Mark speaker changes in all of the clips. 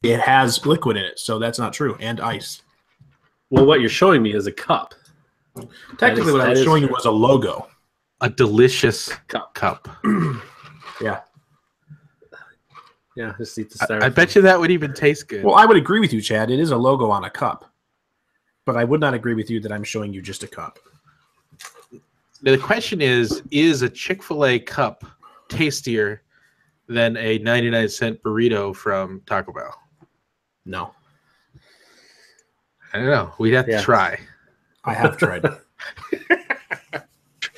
Speaker 1: It has liquid in it, so that's not true, and ice.
Speaker 2: Well, what you're showing me is a cup.
Speaker 1: Technically, what I was showing you was a logo.
Speaker 3: A delicious cup.
Speaker 1: Yeah.
Speaker 2: Yeah, just eat the styrofoam.
Speaker 3: I bet you that would even taste good.
Speaker 1: Well, I would agree with you, Chad. It is a logo on a cup. But I would not agree with you that I'm showing you just a cup.
Speaker 3: The question is a Chick-fil-A cup tastier than a 99-cent burrito from Taco Bell?
Speaker 1: No.
Speaker 3: I don't know. We'd have to try.
Speaker 1: I have tried.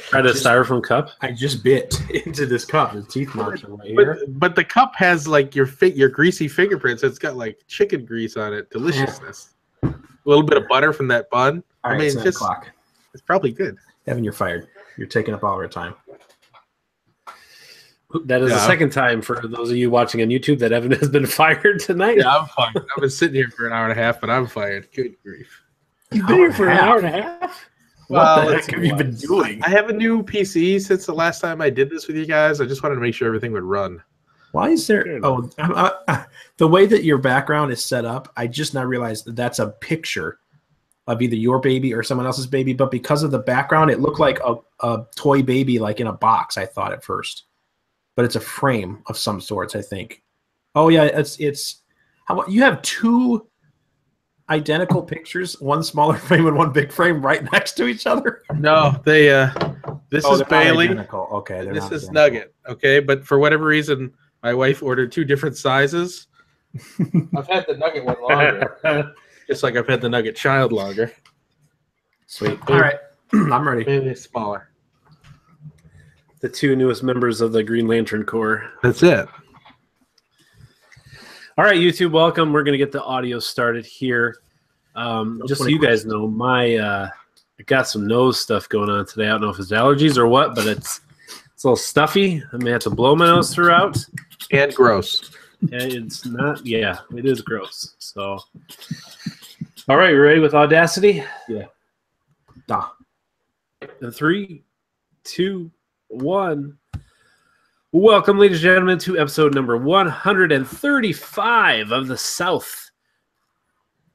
Speaker 2: Tried a styrofoam cup?
Speaker 1: I just bit into this cup. The teeth marks are right here.
Speaker 3: But the cup has like your greasy fingerprints. It's got like chicken grease on it. Deliciousness. A little bit of butter from that bun.
Speaker 1: All right, it's 9 o'clock.
Speaker 3: It's probably good.
Speaker 1: Evan, you're fired. You're taking up all our time.
Speaker 2: That is the second time for those of you watching on YouTube that Evan has been fired tonight.
Speaker 3: Yeah, I'm fired. I've been sitting here for an hour and a half, but I'm fired. Good grief.
Speaker 2: You've been here for an hour and a half?
Speaker 1: What the heck have you been doing?
Speaker 3: I have a new PC since the last time I did this with you guys. I just wanted to make sure everything would run.
Speaker 1: Why is there... Oh, the way that your background is set up, I just now realized that that's a picture of either your baby or someone else's baby, but because of the background, it looked like a toy baby like in a box, I thought at first. But it's a frame of some sorts, I think. Oh, yeah, it's... How about you have two identical pictures, one smaller frame and one big frame right next to each other?
Speaker 3: No, they this is Bailey.
Speaker 1: Okay,
Speaker 3: this is identical. Nugget. Okay, but for whatever reason, my wife ordered 2 different sizes. I've had the Nugget one longer, just like I've had the Nugget child longer.
Speaker 1: Sweet. All right, I'm ready.
Speaker 3: Maybe smaller.
Speaker 2: The 2 newest members of the Green Lantern Corps.
Speaker 3: That's it.
Speaker 2: All right, YouTube, welcome. We're going to get the audio started here. Just so you guys know, I got some nose stuff going on today. I don't know if it's allergies or what, but it's a little stuffy. I may have to blow my nose throughout.
Speaker 3: And gross.
Speaker 2: And it's not, yeah, it is gross. So, all right, you ready with Audacity?
Speaker 1: Yeah.
Speaker 2: 3, 2, 1. Welcome, ladies and gentlemen, to episode number 135 of the South.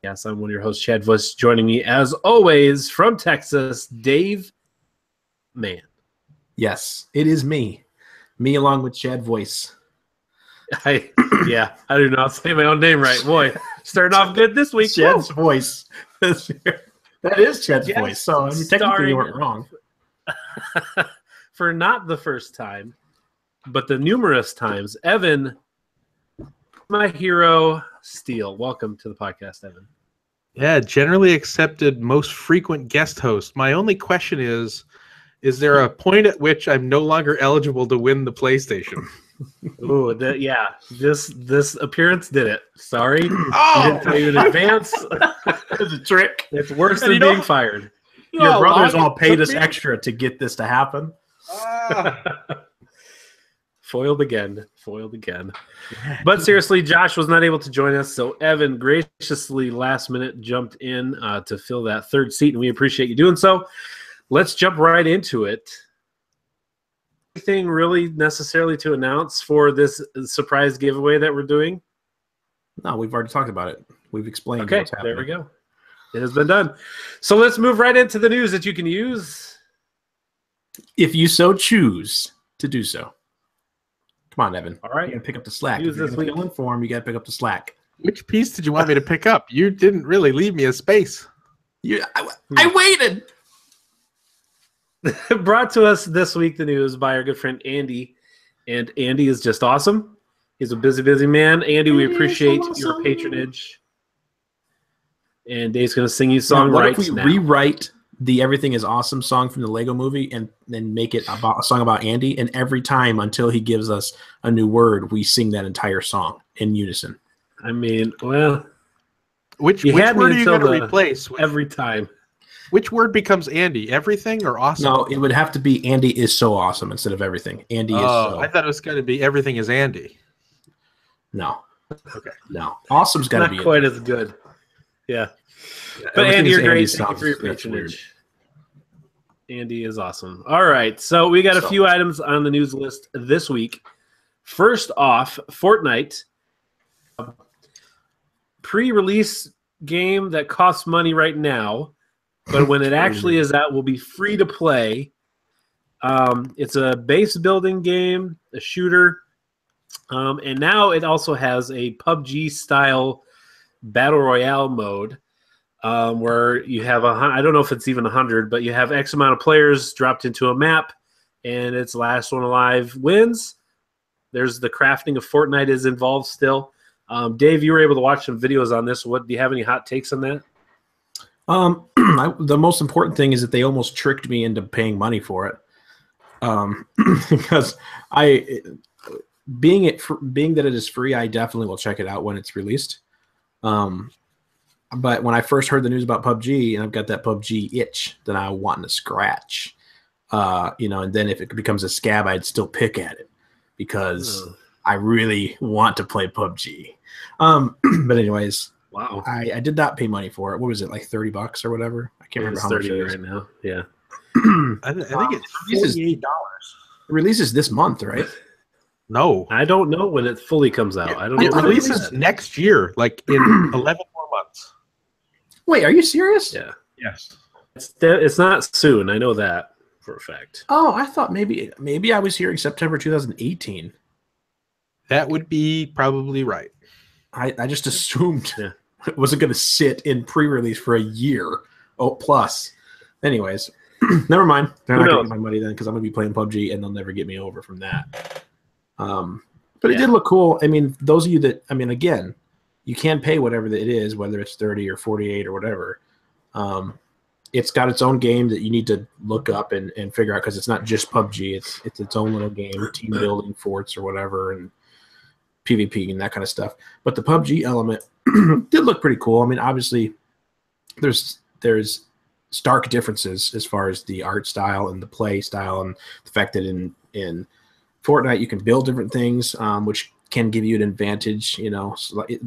Speaker 2: Yes, I'm one of your hosts, Chad Voice. Joining me, as always, from Texas, Dave Mann.
Speaker 1: Yes, it is me. Me along with Chad Voice.
Speaker 2: I do not say my own name right. Boy, starting off good this week.
Speaker 1: Chad's Voice. That is Chad's voice. So technically you weren't wrong.
Speaker 2: For not the first time, but the numerous times, Evan, my hero, Steele. Welcome to the podcast, Evan.
Speaker 3: Yeah, generally accepted, most frequent guest host. My only question is there a point at which I'm no longer eligible to win the PlayStation?
Speaker 2: Oh, this appearance did it. Sorry. I didn't tell you in advance.
Speaker 1: It's a trick.
Speaker 2: It's worse than being fired.
Speaker 1: Your brothers all paid us extra to get this to happen.
Speaker 2: Foiled again. But seriously, Josh was not able to join us, so Evan graciously last minute jumped in to fill that third seat, and we appreciate you doing so. Let's jump right into it. Anything really necessarily to announce for this surprise giveaway that we're doing?
Speaker 1: No, we've already talked about it. We've explained
Speaker 2: what's happening. There we go. It has been done. So let's move right into the news that you can use
Speaker 1: if you so choose to do so. Come on, Evan.
Speaker 2: All right.
Speaker 1: You got to pick up the slack. If you're going to inform, you got to pick up the slack.
Speaker 3: Which piece did you want me to pick up? You didn't really leave me a space.
Speaker 1: I waited.
Speaker 2: Brought to us this week, the news by our good friend Andy. And Andy is just awesome. He's a busy man. Andy, we appreciate your patronage. And Dave's going to sing you a song right now. What if we
Speaker 1: rewrite the Everything is Awesome song from the Lego movie and then make it about a song about Andy? And every time until he gives us a new word, we sing that entire song in unison.
Speaker 2: I mean, well,
Speaker 3: which word are you going to replace?
Speaker 2: Every time.
Speaker 3: Which word becomes Andy? Everything or awesome?
Speaker 1: No, it would have to be Andy is so awesome instead of everything. Andy is so.
Speaker 3: I thought it was going to be everything is Andy.
Speaker 1: No.
Speaker 3: Okay.
Speaker 1: No. Awesome's got to be
Speaker 2: not quite as good. Yeah. But Andy, you're great. Thank you for your patronage. Andy is awesome. All right. So we got a few items on the news list this week. First off, Fortnite. pre-release game that costs money right now, but when it actually is out, will be free to play. It's a base building game, a shooter, and now it also has a PUBG style battle royale mode, where you have I don't know if it's even 100, but you have X amount of players dropped into a map, and it's last one alive wins. There's the crafting of Fortnite is involved still. Dave, you were able to watch some videos on this. Do you have any hot takes on that?
Speaker 1: The most important thing is that they almost tricked me into paying money for it. Because being that it is free, I definitely will check it out when it's released. But when I first heard the news about PUBG, and I've got that PUBG itch that I want to scratch, and then if it becomes a scab, I'd still pick at it because I really want to play PUBG. But anyways,
Speaker 2: wow,
Speaker 1: I did not pay money for it. What was it, like $30 or whatever? I can't remember how much it is
Speaker 2: right now. Yeah,
Speaker 3: I think it's $48.
Speaker 1: It releases this month, right?
Speaker 3: No,
Speaker 2: I don't know when it fully comes out. I don't know.
Speaker 3: It releases next year, like in 11 more months.
Speaker 1: Wait, are you serious?
Speaker 2: Yeah.
Speaker 3: Yes.
Speaker 2: It's not soon. I know that for a fact.
Speaker 1: Oh, I thought maybe I was hearing September 2018.
Speaker 3: That would be probably right.
Speaker 1: I just assumed it wasn't going to sit in pre-release for a year. Oh, plus. Anyways, never mind. They're not going to get my money then because I'm going to be playing PUBG and they'll never get me over from that. But it did look cool. I mean, those of you that, again, you can pay whatever it is, whether it's 30 or 48 or whatever. It's got its own game that you need to look up and figure out because it's not just PUBG. It's its own little game, team building, forts or whatever, and PvP and that kind of stuff. But the PUBG element did look pretty cool. Obviously, there's stark differences as far as the art style and the play style, and the fact that in Fortnite you can build different things, which can give you an advantage.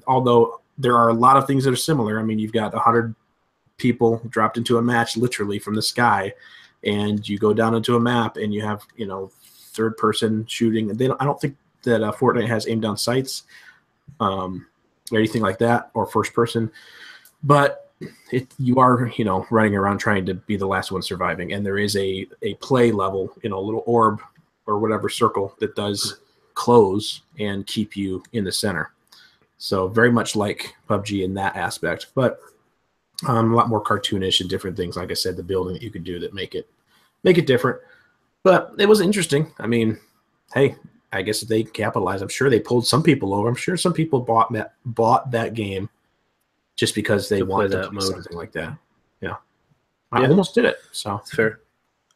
Speaker 1: Although there are a lot of things that are similar. You've got 100 people dropped into a match literally from the sky, and you go down into a map and you have third person shooting. I don't think that Fortnite has aim down sights or anything like that, or first person, but you are running around trying to be the last one surviving, and there is a play level, a little orb or whatever circle that does close and keep you in the center. So very much like PUBG in that aspect, but a lot more cartoonish and different things. Like I said, the building that you could do that make it different. But it was interesting. Hey, I guess if they capitalized, I'm sure they pulled some people over. I'm sure some people bought that game just because they wanted to play something like that. Yeah. I almost did it. So
Speaker 2: it's fair.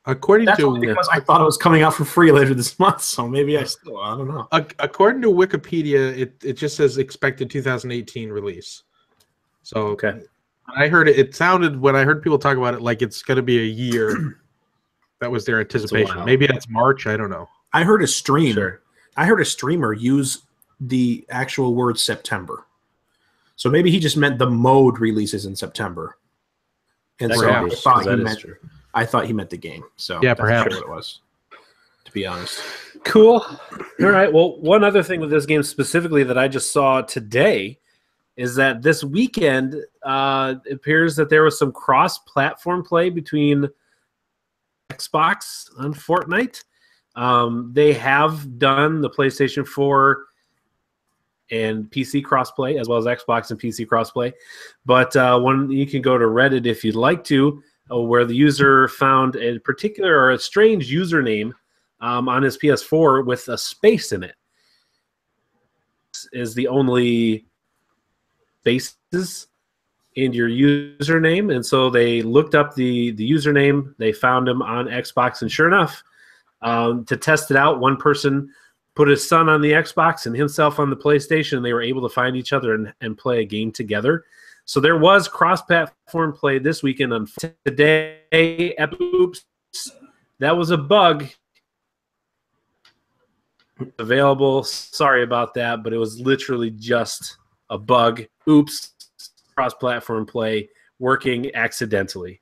Speaker 3: According to
Speaker 1: because I thought it was coming out for free later this month, so maybe I don't know.
Speaker 3: According to Wikipedia, it just says expected 2018 release. So
Speaker 2: okay.
Speaker 3: I heard it sounded when I heard people talk about it like it's going to be a year. That was their anticipation. Maybe that's March. I don't know.
Speaker 1: I heard a stream. Sure. I heard a streamer use the actual word September. So maybe he just meant the mode releases in September. And so I thought he meant the game. So
Speaker 3: yeah, perhaps
Speaker 1: what it was, to be honest.
Speaker 2: Cool. All right. Well, one other thing with this game specifically that I just saw today is that this weekend it appears that there was some cross-platform play between Xbox on Fortnite. They have done the PlayStation 4 and PC crossplay, as well as Xbox and PC crossplay. But you can go to Reddit if you'd like to, where the user found a particular or a strange username on his PS4 with a space in it. Is the only spaces in your username, and so they looked up the username. They found him on Xbox, and sure enough, to test it out, one person put his son on the Xbox and himself on the PlayStation, and they were able to find each other and play a game together. So there was cross-platform play this weekend on today. Oops, that was a bug. Available. Sorry about that, but it was literally just a bug. Oops, cross-platform play working accidentally.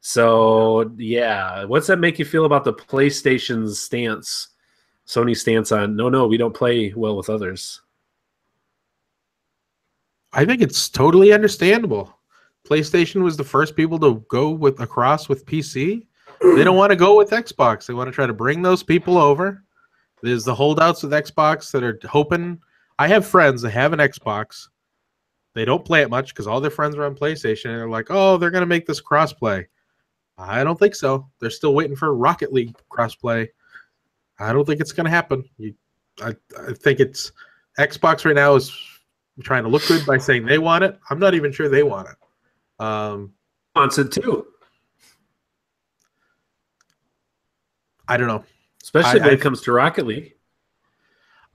Speaker 2: So, yeah, what's that make you feel about the PlayStation's stance, Sony's stance on, no, we don't play well with others?
Speaker 3: I think it's totally understandable. PlayStation was the first people to go across with PC. They don't want to go with Xbox. They want to try to bring those people over. There's the holdouts with Xbox that are hoping. I have friends that have an Xbox. They don't play it much because all their friends are on PlayStation. And they're like, oh, they're going to make this crossplay. I don't think so. They're still waiting for Rocket League crossplay. I don't think it's going to happen. I think it's Xbox right now is trying to look good by saying they want it. I'm not even sure they want it.
Speaker 2: Wants it too.
Speaker 3: I don't know.
Speaker 2: Especially when it comes to Rocket League.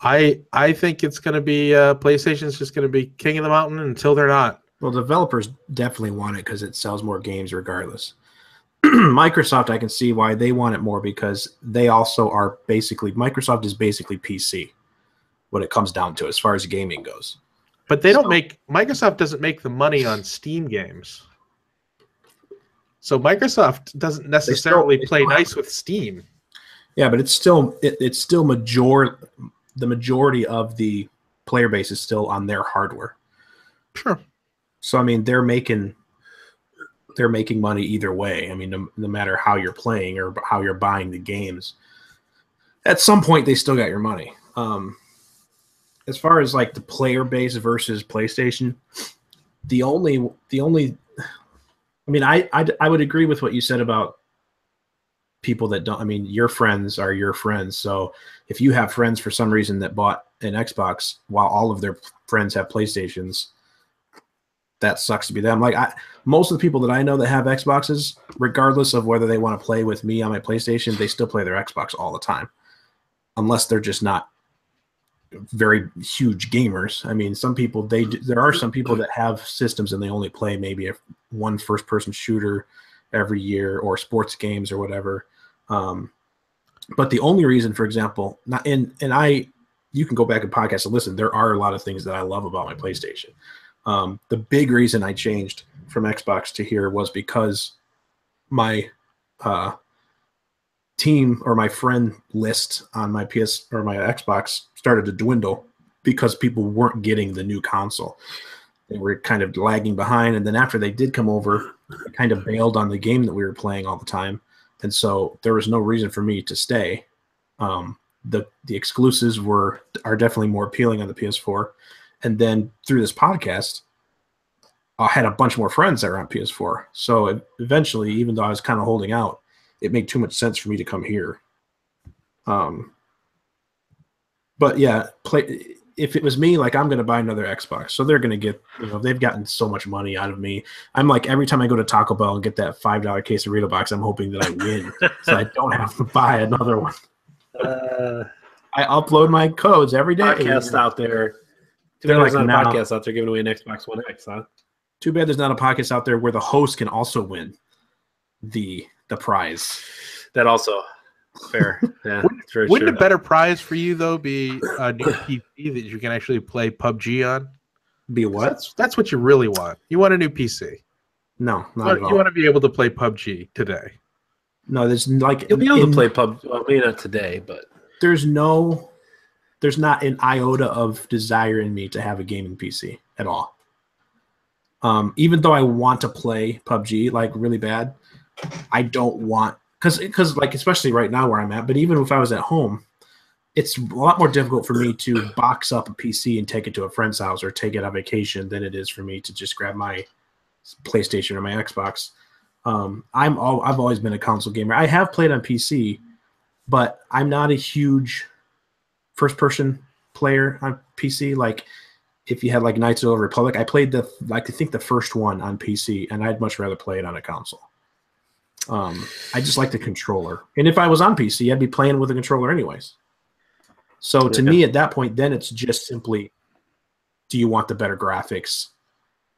Speaker 3: I think it's going to be PlayStation's just going to be king of the mountain until they're not.
Speaker 1: Well, developers definitely want it because it sells more games regardless. Microsoft, I can see why they want it more because they also are basically Microsoft is basically PC when it comes down to it, as far as gaming goes.
Speaker 3: But they don't make Microsoft doesn't make the money on Steam games. So Microsoft doesn't necessarily play nice with Steam.
Speaker 1: Yeah, but it's still the majority of the player base is still on their hardware.
Speaker 3: Sure.
Speaker 1: So I mean, they're making money either way. I mean, no matter how you're playing or how you're buying the games, at some point they still got your money. As far as like the player base versus PlayStation, the only I mean, I would agree with what you said about people that don't. I mean, your friends are your friends. So if you have friends for some reason that bought an Xbox while all of their friends have PlayStations, that sucks to be them. Like most of the people that I know that have Xboxes, regardless of whether they want to play with me on my PlayStation, they still play their Xbox all the time, unless they're just not very huge gamers. I mean, some people there are some people that have systems and they only play maybe one first-person shooter every year or sports games or whatever. But the only reason, for example, you can go back and podcast and listen. There are a lot of things that I love about my PlayStation. The big reason I changed from Xbox to here was because my team or my friend list on my PS or my Xbox started to dwindle because people weren't getting the new console. They were kind of lagging behind, and then after they did come over, I kind of bailed on the game that we were playing all the time, and so there was no reason for me to stay. The exclusives are definitely more appealing on the PS4, and then through this podcast, I had a bunch more friends that were on PS4. So eventually, even though I was kind of holding out, it made too much sense for me to come here. But yeah, if it was me, like I'm going to buy another Xbox. So they're going to get, they've gotten so much money out of me. I'm like, every time I go to Taco Bell and get that $5 quesarito box, I'm hoping that I win so I don't have to buy another one. I upload my codes every day.
Speaker 2: Podcast out there. Too bad there's not a podcast out there giving away an Xbox One X, huh?
Speaker 1: Too bad there's not a podcast out there where the host can also win the prize.
Speaker 2: That also fair. Yeah,
Speaker 3: wouldn't a better prize for you though be a new PC that you can actually play PUBG on?
Speaker 1: Be what?
Speaker 3: That's what you really want. You want a new PC.
Speaker 1: No, not at all.
Speaker 3: You want to be able to play PUBG today.
Speaker 1: No, there's like
Speaker 2: you'll be able to play PUBG. Well, maybe not today, but
Speaker 1: there's not an iota of desire in me to have a gaming PC at all. Even though I want to play PUBG like really bad, I don't want because like especially right now where I'm at. But even if I was at home, it's a lot more difficult for me to box up a PC and take it to a friend's house or take it on vacation than it is for me to just grab my PlayStation or my Xbox. I've always been a console gamer. I have played on PC, but I'm not a huge first-person player on PC. Like if you had like Knights of the Old Republic, I played I think the first one on PC, and I'd much rather play it on a console. I just like the controller, and if I was on PC, I'd be playing with a controller anyways. So to me, at that point, then it's just simply, do you want the better graphics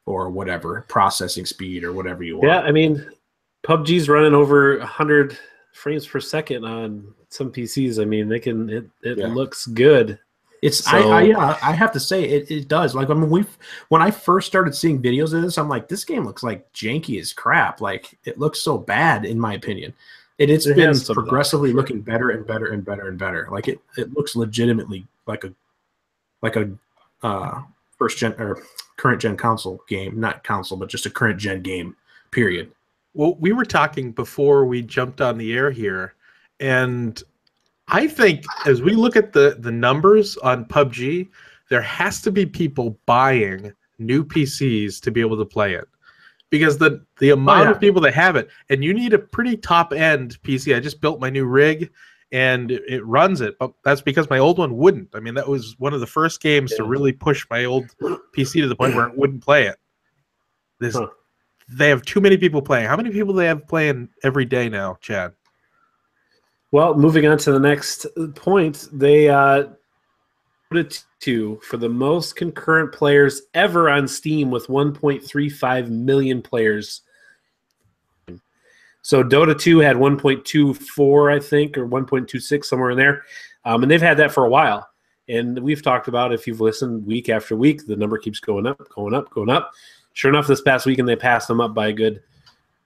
Speaker 1: or whatever processing speed or whatever you want?
Speaker 2: Yeah, I mean, PUBG's running over 100 frames per second on some PCs. I mean, they can. It looks good.
Speaker 1: I have to say it does. Like, I mean, when I first started seeing videos of this, I'm like, this game looks like janky as crap. Like, it looks so bad in my opinion. It's been progressively looking better and better and better and better. Like it looks legitimately like a first gen or current gen console game, not console, but just a current gen game, period.
Speaker 3: Well, we were talking before we jumped on the air here, and I think as we look at the numbers on PUBG, there has to be people buying new PCs to be able to play it. Because the amount of people that have it, and you need a pretty top-end PC. I just built my new rig, and it runs it, but that's because my old one wouldn't. I mean, that was one of the first games to really push my old PC to the point where it wouldn't play it. They have too many people playing. How many people do they have playing every day now, Chad?
Speaker 2: Well, moving on to the next point, they put it to for the most concurrent players ever on Steam with 1.35 million players. So Dota 2 had 1.24, I think, or 1.26, somewhere in there. And they've had that for a while. And we've talked about, if you've listened week after week, the number keeps going up, going up, going up. Sure enough, this past weekend they passed them up by a good,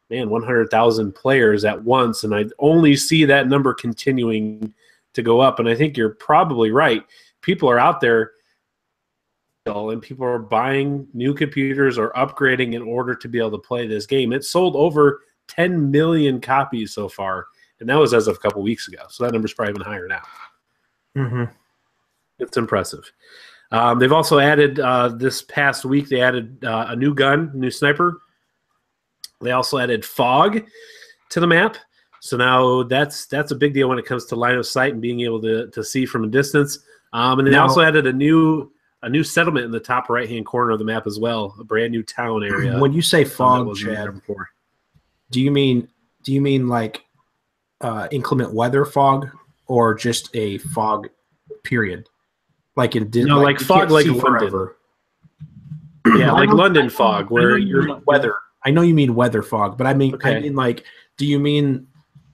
Speaker 2: 100,000 players at once. And I only see that number continuing to go up. And I think you're probably right. People are out there and people are buying new computers or upgrading in order to be able to play this game. It sold over 10 million copies so far, and that was as of a couple weeks ago. So that number's probably even higher now.
Speaker 1: Mm-hmm.
Speaker 2: It's impressive. They've also added this past week. They added a new gun, new sniper. They also added fog to the map. So now that's a big deal when it comes to line of sight and being able to see from a distance. And they also added a new settlement in the top right-hand corner of the map as well, a brand new town area.
Speaker 1: When you say fog, Chad, do you mean like inclement weather fog, or just a fog period? Like it did,
Speaker 2: like fog, like London. Yeah, like London fog, where you're
Speaker 1: weather. I know you mean weather fog, but I mean like, do you mean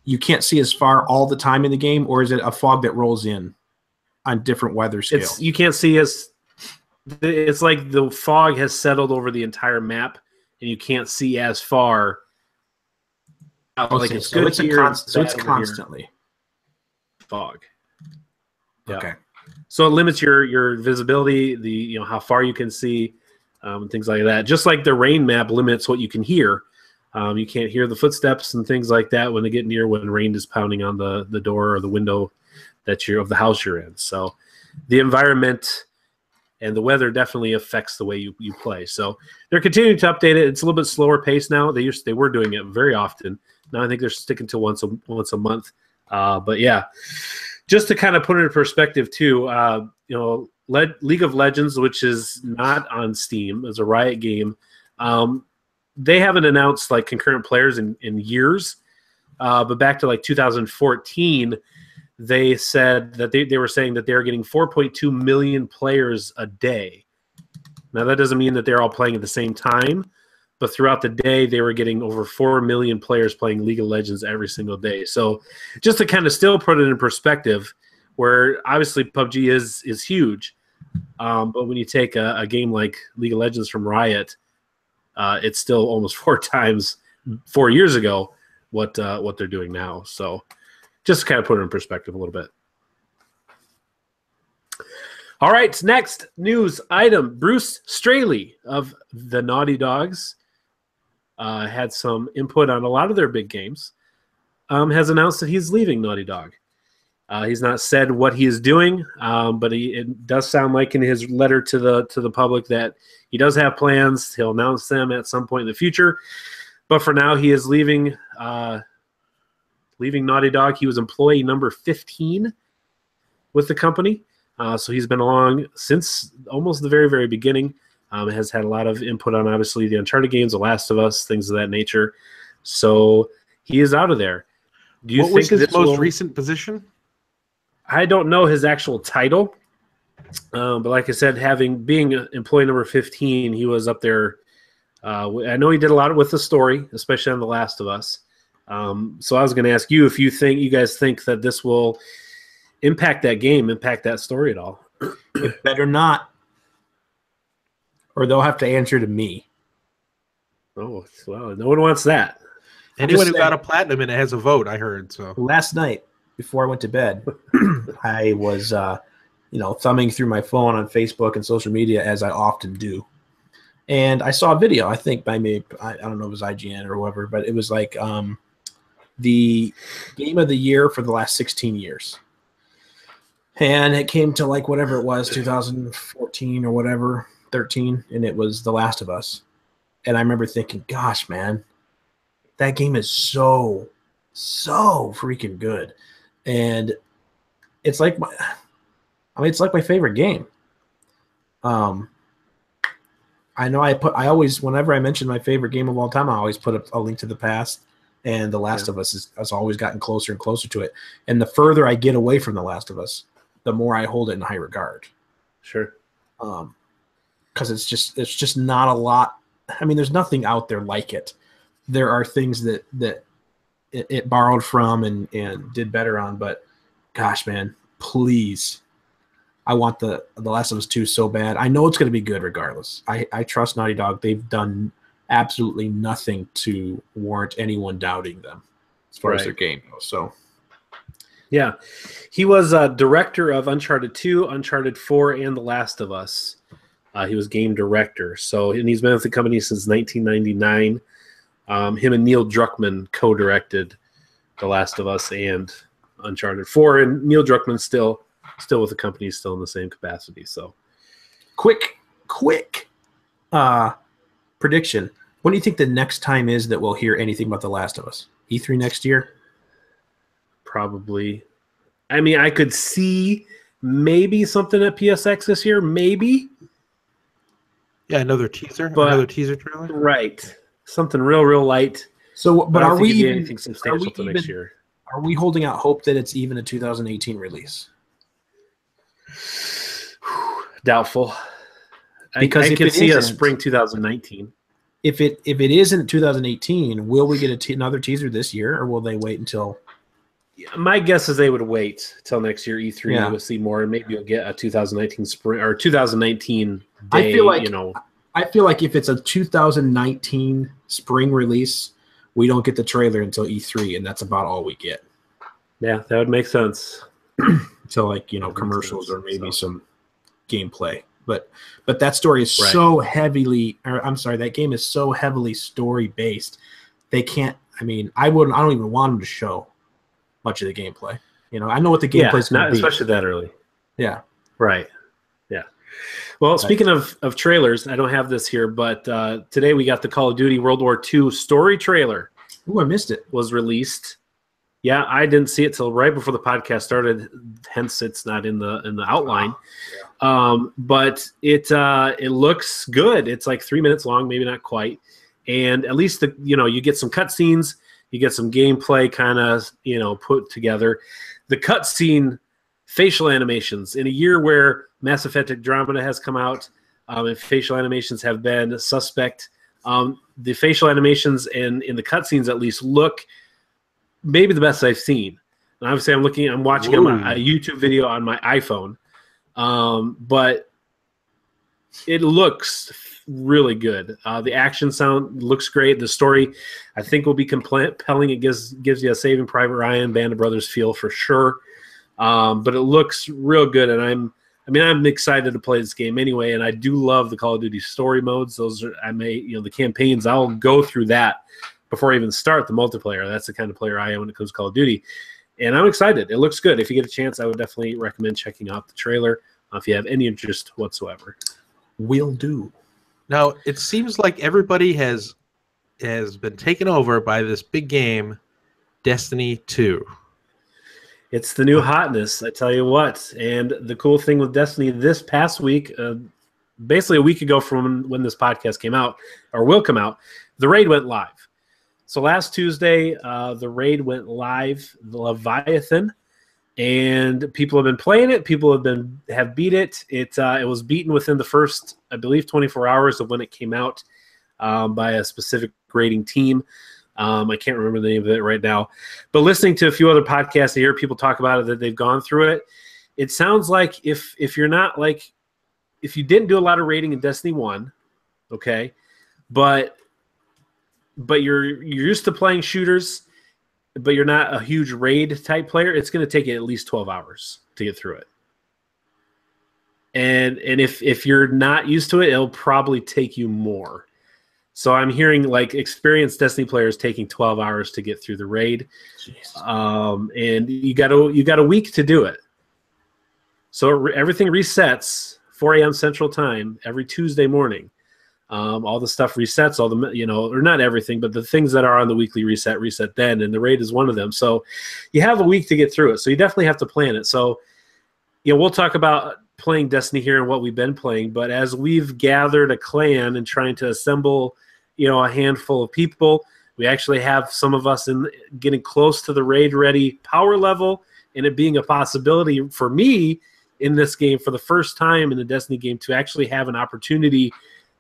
Speaker 1: you can't see as far all the time in the game, or is it a fog that rolls in on different weather scales?
Speaker 2: You can't see as. It's like the fog has settled over the entire map, and you can't see as far. Like it's good here,
Speaker 1: so it's constantly
Speaker 2: fog. Yeah.
Speaker 1: Okay.
Speaker 2: So it limits your visibility, how far you can see, things like that. Just like the rain map limits what you can hear. You can't hear the footsteps and things like that when they get near when rain is pounding on the door or the window of the house you're in. So the environment and the weather definitely affects the way you play. So they're continuing to update it. It's a little bit slower pace now. They were doing it very often. Now I think they're sticking to once a month. But yeah, just to kind of put it in perspective too, League of Legends, which is not on Steam, is a Riot game. They haven't announced like concurrent players in years. But back to like 2014, they said that they were saying that they're getting 4.2 million players a day. Now that doesn't mean that they're all playing at the same time, but throughout the day they were getting over 4 million players playing League of Legends every single day. So just to kind of still put it in perspective, where obviously PUBG is huge, but when you take a game like League of Legends from Riot, it's still almost 4 times 4 years ago what they're doing now. So just to kind of put it in perspective a little bit. All right, next news item. Bruce Straley of the Naughty Dogs had some input on a lot of their big games, has announced that he's leaving Naughty Dog. He's not said what he is doing, but it does sound like in his letter to the public that he does have plans. He'll announce them at some point in the future. But for now, he is leaving Naughty Dog. He was employee number 15 with the company. So he's been along since almost the very, very beginning. Has had a lot of input on, obviously, the Uncharted games, The Last of Us, things of that nature. So he is out of there.
Speaker 3: What was his most recent position?
Speaker 2: I don't know his actual title. But like I said, being employee number 15, he was up there. I know he did a lot with the story, especially on The Last of Us. So I was going to ask you if you guys think that this will impact that game, impact that story at all.
Speaker 1: It better not, or they'll have to answer to me.
Speaker 2: Oh, well, no one wants that.
Speaker 3: Anyone who got a platinum and it has a vote, I heard. So
Speaker 1: last night before I went to bed, I was thumbing through my phone on Facebook and social media as I often do. And I saw a video, I think by me, I don't know if it was IGN or whoever, but it was like the game of the year for the last 16 years. And it came to like whatever it was, 2014 or whatever, 13, and it was The Last of Us. And I remember thinking, gosh, man, that game is so freaking good. And it's like it's like my favorite game. I know I always, whenever I mention my favorite game of all time, I always put a Link to the Past, and The Last of Us has always gotten closer and closer to it. And the further I get away from The Last of Us, the more I hold it in high regard.
Speaker 2: Sure.
Speaker 1: Because it's just not a lot. I mean, there's nothing out there like it. There are things that it borrowed from and did better on, but gosh, man, please. I want the Last of Us 2 so bad. I know it's going to be good regardless. I trust Naughty Dog. They've done absolutely nothing to warrant anyone doubting them as far as their game goes. So,
Speaker 2: yeah. He was director of Uncharted 2, Uncharted 4, and The Last of Us. He was game director. So, and he's been with the company since 1999. Him and Neil Druckmann co-directed The Last of Us and Uncharted 4, and Neil Druckmann still with the company, still in the same capacity. So,
Speaker 1: quick prediction. When do you think the next time is that we'll hear anything about The Last of Us? E3 next year?
Speaker 2: Probably. I mean, I could see maybe something at PSX this year, maybe.
Speaker 3: Yeah, another teaser trailer.
Speaker 2: Right. Something real light.
Speaker 1: So, but are we even
Speaker 2: anything substantial till next year?
Speaker 1: Are we holding out hope that it's even a 2018 release?
Speaker 2: Doubtful.
Speaker 1: Because
Speaker 2: I could see a spring 2019.
Speaker 1: If it isn't 2018, will we get another teaser this year, or will they wait until?
Speaker 2: My guess is they would wait till next year E3. Yeah. We'll see more, and maybe you'll get a 2019 spring or 2019 day.
Speaker 1: I feel like if it's a 2019 spring release, we don't get the trailer until E3, and that's about all we get.
Speaker 2: Yeah, that would make sense.
Speaker 1: So commercials or maybe some gameplay. But that story is so heavily, or I'm sorry, that game is so heavily story based. They can't. I mean, I don't even want them to show much of the gameplay. I know what the gameplay is going to be,
Speaker 2: especially that early.
Speaker 1: Yeah.
Speaker 2: Right. Yeah. Well, speaking of trailers, I don't have this here, but today we got the Call of Duty World War II story trailer.
Speaker 1: Ooh, I missed it.
Speaker 2: Was released. Yeah, I didn't see it till right before the podcast started. Hence, it's not in the outline. But it looks good. It's like 3 minutes long, maybe not quite. And at least you get some cutscenes, you get some gameplay kind of put together. The cutscene facial animations in a year where Mass Effect Andromeda has come out, and facial animations have been suspect. The facial animations in the cutscenes at least look maybe the best I've seen. And obviously, I'm watching a YouTube video on my iPhone, but it looks really good. The action sound looks great. The story, I think, will be compelling. It gives you a Saving Private Ryan, Band of Brothers feel for sure. But it looks real good, and I'm excited to play this game anyway. And I do love the Call of Duty story modes. Those are the campaigns. I'll go through that before I even start the multiplayer. That's the kind of player I am when it comes to Call of Duty. And I'm excited. It looks good. If you get a chance, I would definitely recommend checking out the trailer if you have any interest whatsoever.
Speaker 1: Will do.
Speaker 3: Now, it seems like everybody has been taken over by this big game, Destiny 2.
Speaker 2: It's the new hotness, I tell you what. And the cool thing with Destiny this past week, basically a week ago from when this podcast came out, or will come out, the raid went live. So last Tuesday, the raid went live, the Leviathan, and people have been playing it. People have beat it. It was beaten within the first, I believe, 24 hours of when it came out by a specific grading team. I can't remember the name of it right now. But listening to a few other podcasts, I hear people talk about it, that they've gone through it. It sounds like if you're not if you didn't do a lot of raiding in Destiny 1, okay, but you're used to playing shooters, but you're not a huge raid type player, it's going to take you at least 12 hours to get through it. and if you're not used to it, it'll probably take you more. So I'm hearing like experienced Destiny players taking 12 hours to get through the raid, and you got a week to do it. So everything resets 4 a.m. Central Time every Tuesday morning. All the stuff resets, all the or not everything, but the things that are on the weekly reset then, and the raid is one of them. So you have a week to get through it. So you definitely have to plan it. So we'll talk about playing Destiny here and what we've been playing, but as we've gathered a clan and trying to assemble a handful of people, we actually have some of us in getting close to the raid ready power level, and it being a possibility for me in this game for the first time in the Destiny game to actually have an opportunity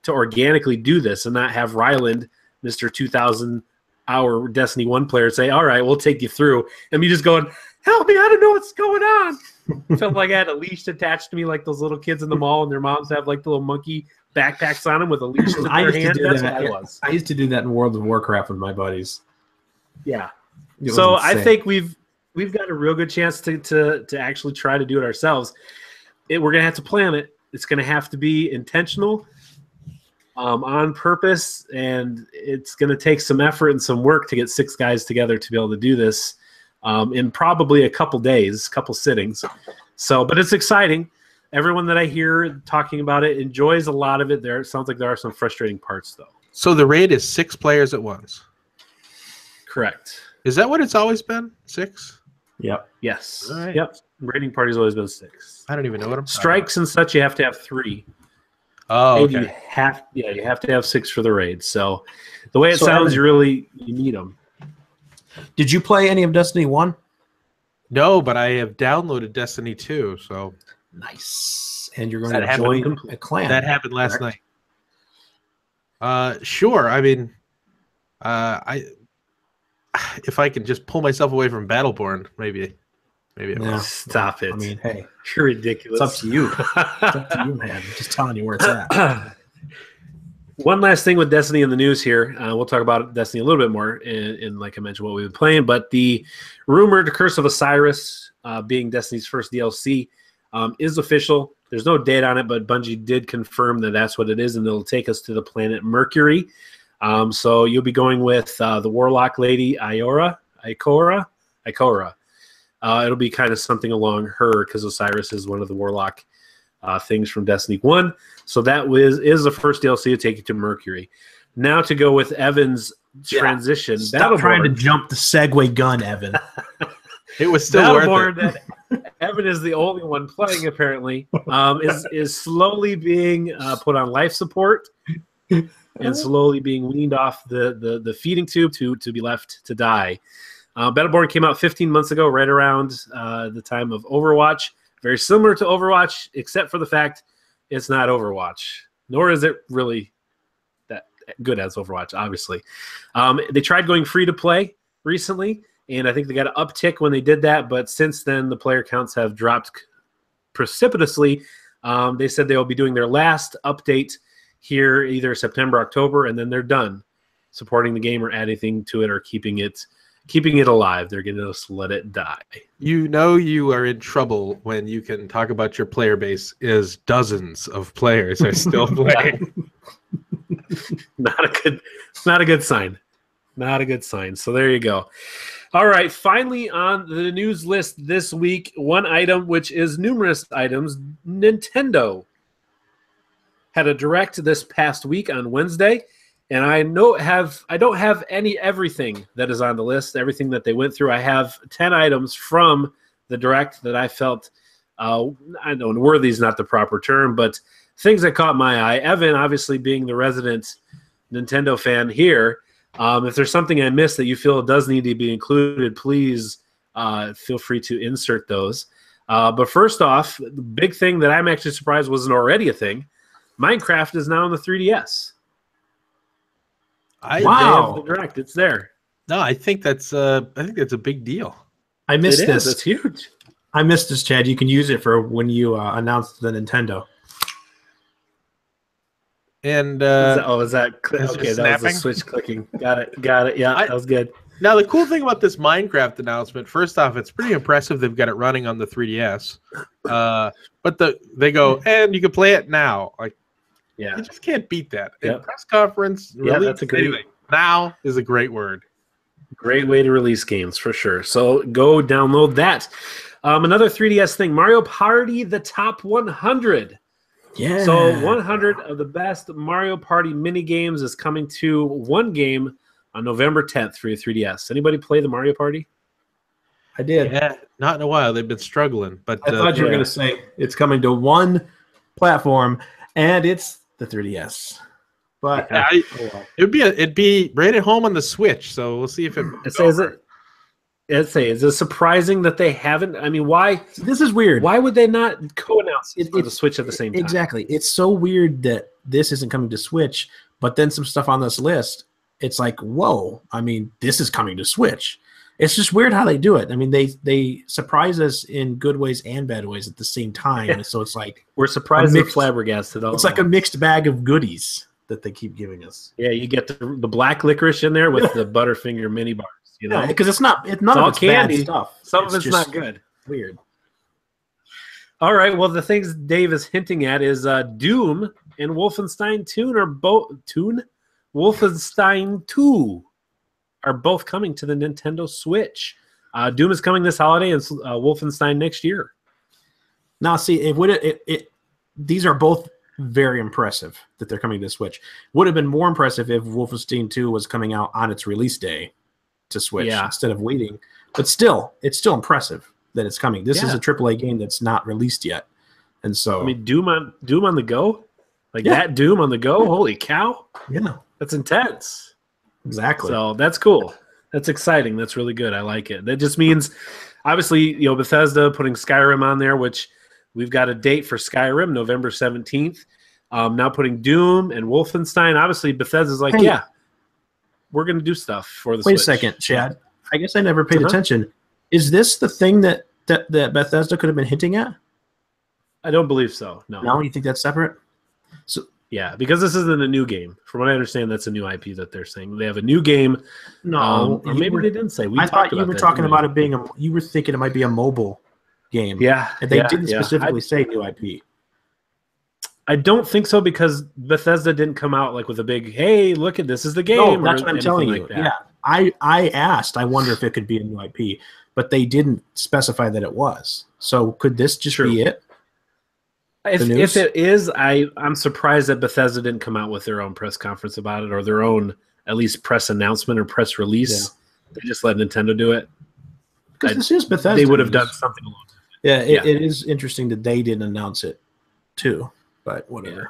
Speaker 2: to organically do this and not have Ryland, Mr. 2,000 hour Destiny 1 player, say, all right, we'll take you through. And me just going, help me, I don't know what's going on. Felt like I had a leash attached to me like those little kids in the mall and their moms have like the little monkey backpacks on them with a leash in their hand. That's what I was.
Speaker 1: I used to do that in World of Warcraft with my buddies.
Speaker 2: Yeah. So I think we've got a real good chance to actually try to do it ourselves. We're going to have to plan it. It's going to have to be intentional, on purpose, and it's going to take some effort and some work to get 6 guys together to be able to do this in probably a couple days, couple sittings. So, but it's exciting. Everyone that I hear talking about it enjoys a lot of it. It sounds like there are some frustrating parts, though.
Speaker 3: So the raid is 6 players at once?
Speaker 2: Correct.
Speaker 3: Is that what it's always been? 6?
Speaker 1: Yep.
Speaker 2: Yes.
Speaker 3: All right.
Speaker 2: Yep. Raiding party's always been 6.
Speaker 3: I don't even know what I'm
Speaker 2: Strikes and such, you have to have 3.
Speaker 3: Oh, okay.
Speaker 2: You have to have 6 for the raid. So the way it sounds, you need them.
Speaker 1: Did you play any of Destiny 1?
Speaker 3: No, but I have downloaded Destiny 2, so
Speaker 1: nice. And you're going to join a clan.
Speaker 3: That happened last night. Sure. I mean, if I can just pull myself away from Battleborn, maybe it will.
Speaker 2: Stop it.
Speaker 1: I mean, hey,
Speaker 2: you're ridiculous.
Speaker 1: It's up to you. It's up to you, man. I'm just telling you where it's at.
Speaker 2: One last thing with Destiny in the news here. We'll talk about Destiny a little bit more in like I mentioned, what we've been playing. But the rumored Curse of Osiris being Destiny's first DLC is official. There's no date on it, but Bungie did confirm that that's what it is, and it'll take us to the planet Mercury. So you'll be going with the Warlock lady, Ikora. It'll be kind of something along her, because Osiris is one of the Warlock things from Destiny 1. So that is the first DLC to take you to Mercury. Now to go with Evan's transition.
Speaker 1: Stop trying to jump the segue gun, Evan.
Speaker 3: It was still worth it.
Speaker 2: That Evan is the only one playing, apparently, is slowly being put on life support and slowly being weaned off the feeding tube to be left to die. Battleborn came out 15 months ago, right around the time of Overwatch. Very similar to Overwatch, except for the fact it's not Overwatch, nor is it really that good as Overwatch, obviously. They tried going free to play recently, and I think they got an uptick when they did that, but since then the player counts have dropped precipitously. They said they will be doing their last update here either September, October, and then they're done supporting the game or adding anything to it or keeping it alive. They're going to just let it die.
Speaker 3: You know you are in trouble when you can talk about your player base is dozens of players are still playing.
Speaker 2: Not a good sign. Not a good sign. So there you go. All right, finally on the news list this week, one item which is numerous items. Nintendo had a direct this past week on Wednesday. And I don't have everything that is on the list, everything that they went through. I have 10 items from the direct that I felt, I don't know, worthy is not the proper term, but things that caught my eye. Evan, obviously being the resident Nintendo fan here, if there's something I missed that you feel does need to be included, please feel free to insert those. But first off, the big thing that I'm actually surprised wasn't already a thing. Minecraft is now on the 3DS.
Speaker 1: Wow!
Speaker 2: The direct, it's there.
Speaker 3: No, I think that's a big deal.
Speaker 1: I missed this.
Speaker 2: It's huge.
Speaker 1: I missed this, Chad. You can use it for when you announce the Nintendo.
Speaker 3: And
Speaker 2: is that okay? That was the Switch clicking. Got it. Yeah, that was good.
Speaker 3: Now, the cool thing about this Minecraft announcement, first off, it's pretty impressive they've got it running on the 3DS. But they go, and you can play it now. Like,
Speaker 2: Yeah.
Speaker 3: you just can't beat that.
Speaker 2: Yep.
Speaker 3: Press conference,
Speaker 2: Yeah, that's a great.
Speaker 3: anything. Now is a great word.
Speaker 2: Great way to release games for sure. So go download that. Another 3DS thing, Mario Party: The Top 100.
Speaker 1: Yeah.
Speaker 2: So 100 of the best Mario Party mini games is coming to one game on November 10th for your 3DS. Anybody play the Mario Party?
Speaker 1: I did.
Speaker 3: Yeah, not in a while. They've been struggling. But
Speaker 1: I thought you were going to say it's coming to one platform, and it's the 3DS. But
Speaker 3: it'd be right at home on the Switch. So we'll see if
Speaker 2: is it surprising that they haven't? I mean, why?
Speaker 1: This is weird.
Speaker 2: Why would they not co-announce it for the Switch at the same time?
Speaker 1: Exactly. It's so weird that this isn't coming to Switch, but then some stuff on this list, it's like, whoa. I mean, this is coming to Switch. It's just weird how they do it. I mean, they surprise us in good ways and bad ways at the same time. Yeah. So it's like
Speaker 2: we're surprised and flabbergasted.
Speaker 1: It's like a mixed bag of goodies that they keep giving us.
Speaker 2: Yeah, you get the black licorice in there with the Butterfinger mini bars. You know,
Speaker 1: because it's none of it's candy. Bad stuff.
Speaker 2: Some of it's not good.
Speaker 1: Weird.
Speaker 2: All right. Well, the things Dave is hinting at is Doom and Wolfenstein 2 are both Wolfenstein 2 are both coming to the Nintendo Switch. Doom is coming this holiday, and Wolfenstein next year.
Speaker 1: Now, see, these are both very impressive that they're coming to the Switch. Would have been more impressive if Wolfenstein 2 was coming out on its release day to Switch instead of waiting. But still, it's still impressive that it's coming. This is a AAA game that's not released yet. And so
Speaker 2: I mean, Doom on the go? Like that Doom on the go? Holy cow.
Speaker 1: Yeah.
Speaker 2: That's intense.
Speaker 1: Exactly.
Speaker 2: So that's cool. That's exciting. That's really good. I like it. That just means obviously, Bethesda putting Skyrim on there, which we've got a date for Skyrim, November 17th. Now putting Doom and Wolfenstein. Obviously, Bethesda's like, we're going to do stuff for the Switch.
Speaker 1: Wait a second, Chad. I guess I never paid attention. Is this the thing that Bethesda could have been hinting at?
Speaker 2: I don't believe so. No.
Speaker 1: No, you think that's separate?
Speaker 2: So yeah, because this isn't a new game. From what I understand, that's a new IP that they're saying. They have a new game.
Speaker 1: No,
Speaker 2: or maybe they didn't say.
Speaker 1: I thought you were talking about it being you were thinking it might be a mobile game.
Speaker 2: Yeah.
Speaker 1: And they didn't specifically say new IP.
Speaker 2: I don't think so because Bethesda didn't come out like with a big, hey, look at this is the game.
Speaker 1: No, that's what I'm telling you.
Speaker 2: Like
Speaker 1: yeah. I asked, I wonder if it could be a new IP, but they didn't specify that it was. So could this just be it?
Speaker 2: If it is, I'm surprised that Bethesda didn't come out with their own press conference about it or their own at least press announcement or press release. Yeah. They just let Nintendo do it.
Speaker 1: Because this is Bethesda.
Speaker 2: They would have done something along
Speaker 1: that. Yeah, it is interesting that they didn't announce it too, but whatever. Yeah.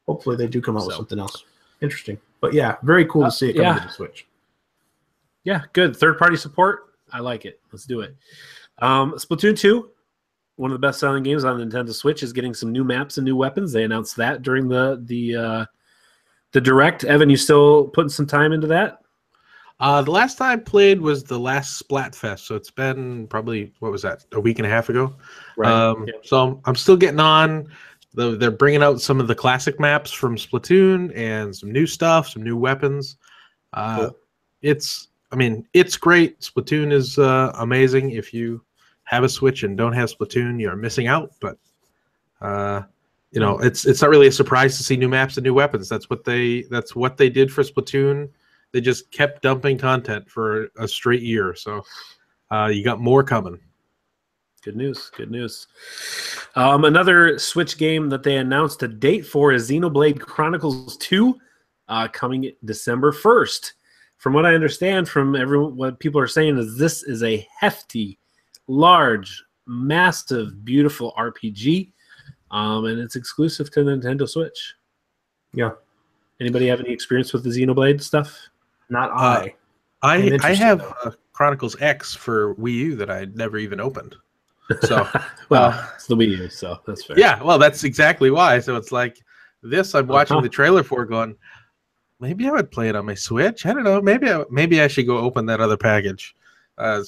Speaker 1: Hopefully they do come out with something else. Interesting. But yeah, very cool to see it coming to the Switch.
Speaker 2: Yeah, good. Third-party support. I like it. Let's do it. Splatoon 2, one of the best-selling games on Nintendo Switch, is getting some new maps and new weapons. They announced that during the Direct. Evan, you still putting some time into that?
Speaker 3: The last time I played was the last Splatfest, so it's been probably, what was that, a week and a half ago?
Speaker 2: Right.
Speaker 3: So I'm still getting on. They're bringing out some of the classic maps from Splatoon and some new stuff, some new weapons.
Speaker 2: Cool.
Speaker 3: It's great. Splatoon is amazing. If you have a Switch and don't have Splatoon, you're missing out. But it's not really a surprise to see new maps and new weapons. That's what they did for Splatoon. They just kept dumping content for a straight year. So you got more coming.
Speaker 2: Good news. Good news. Another Switch game that they announced a date for is Xenoblade Chronicles 2, coming December 1st. From what I understand from everyone, what people are saying is this is a hefty, large, massive, beautiful RPG, and it's exclusive to Nintendo Switch.
Speaker 1: Yeah.
Speaker 2: Anybody have any experience with the Xenoblade stuff?
Speaker 1: Not I.
Speaker 3: I have Chronicles X for Wii U that I never even opened. So,
Speaker 2: it's the Wii U, so that's fair.
Speaker 3: Yeah, well, that's exactly why. So it's like this. I'm watching the trailer for, going, maybe I would play it on my Switch. I don't know. Maybe I should go open that other package. I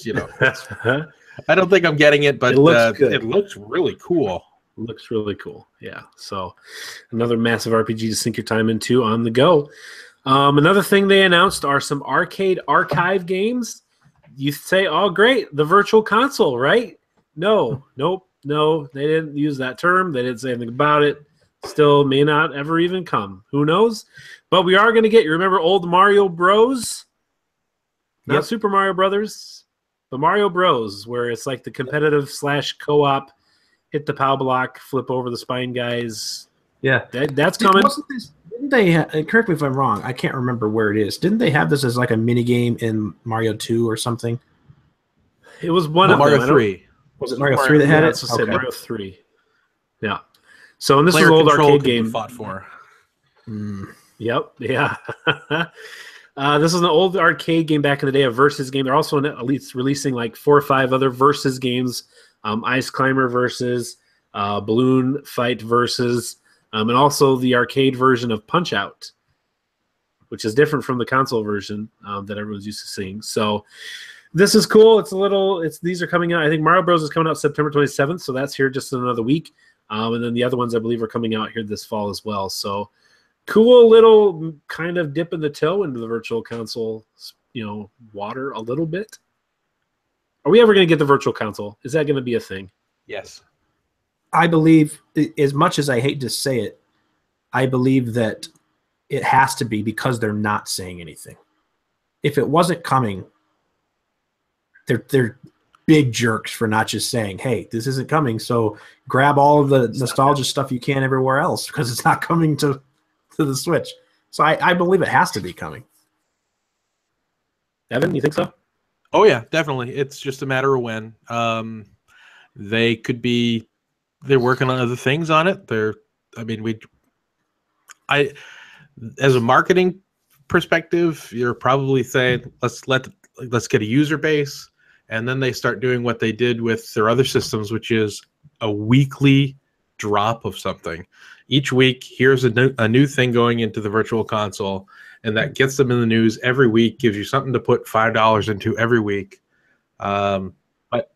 Speaker 3: don't think I'm getting it, but
Speaker 2: it looks good.
Speaker 3: It looks really cool.
Speaker 2: Looks really cool. Yeah. So another massive RPG to sink your time into on the go. Another thing they announced are some arcade archive games. You say, oh, great, the virtual console, right? No, they didn't use that term. They didn't say anything about it. Still may not ever even come. Who knows? But we are going to get, you remember old Mario Bros? Not Super Mario Brothers, but Mario Bros, where it's like the competitive / co-op, hit the POW block, flip over the spine guys.
Speaker 1: Yeah.
Speaker 2: That's coming.
Speaker 1: Didn't they, correct me if I'm wrong, I can't remember where it is. Didn't they have this as like a mini game in Mario 2 or something?
Speaker 2: It was one of
Speaker 3: Mario
Speaker 2: them.
Speaker 3: 3.
Speaker 1: Was it Mario 3 that had it?
Speaker 2: Okay. Mario 3. Yeah. So, and this
Speaker 3: Player
Speaker 2: is an old
Speaker 3: control
Speaker 2: arcade
Speaker 3: could be
Speaker 2: game.
Speaker 3: fought for.
Speaker 2: Yep. Yeah. This is an old arcade game back in the day, a versus game. They're also at least releasing like 4 or 5 other versus games. Ice Climber versus, Balloon Fight versus, and also the arcade version of Punch Out, which is different from the console version that everyone's used to seeing. So this is cool. These are coming out. I think Mario Bros is coming out September 27th, so that's here just in another week. And then the other ones I believe are coming out here this fall as well. So cool little kind of dipping the toe into the virtual console, water a little bit. Are we ever going to get the virtual console? Is that going to be a thing?
Speaker 3: Yes.
Speaker 1: I believe, as much as I hate to say it, I believe that it has to be because they're not saying anything. If it wasn't coming, they're big jerks for not just saying, hey, this isn't coming, so grab all of the nostalgia stuff you can everywhere else because it's not coming to the Switch. So I believe it has to be coming.
Speaker 2: Evan, you think so?
Speaker 3: Oh, yeah, definitely. It's just a matter of when. They're working on other things on it. As a marketing perspective, you're probably saying, let's get a user base, and then they start doing what they did with their other systems, which is a weekly drop of something. Each week, here's a new thing going into the virtual console, and that gets them in the news every week, gives you something to put $5 into every week. But,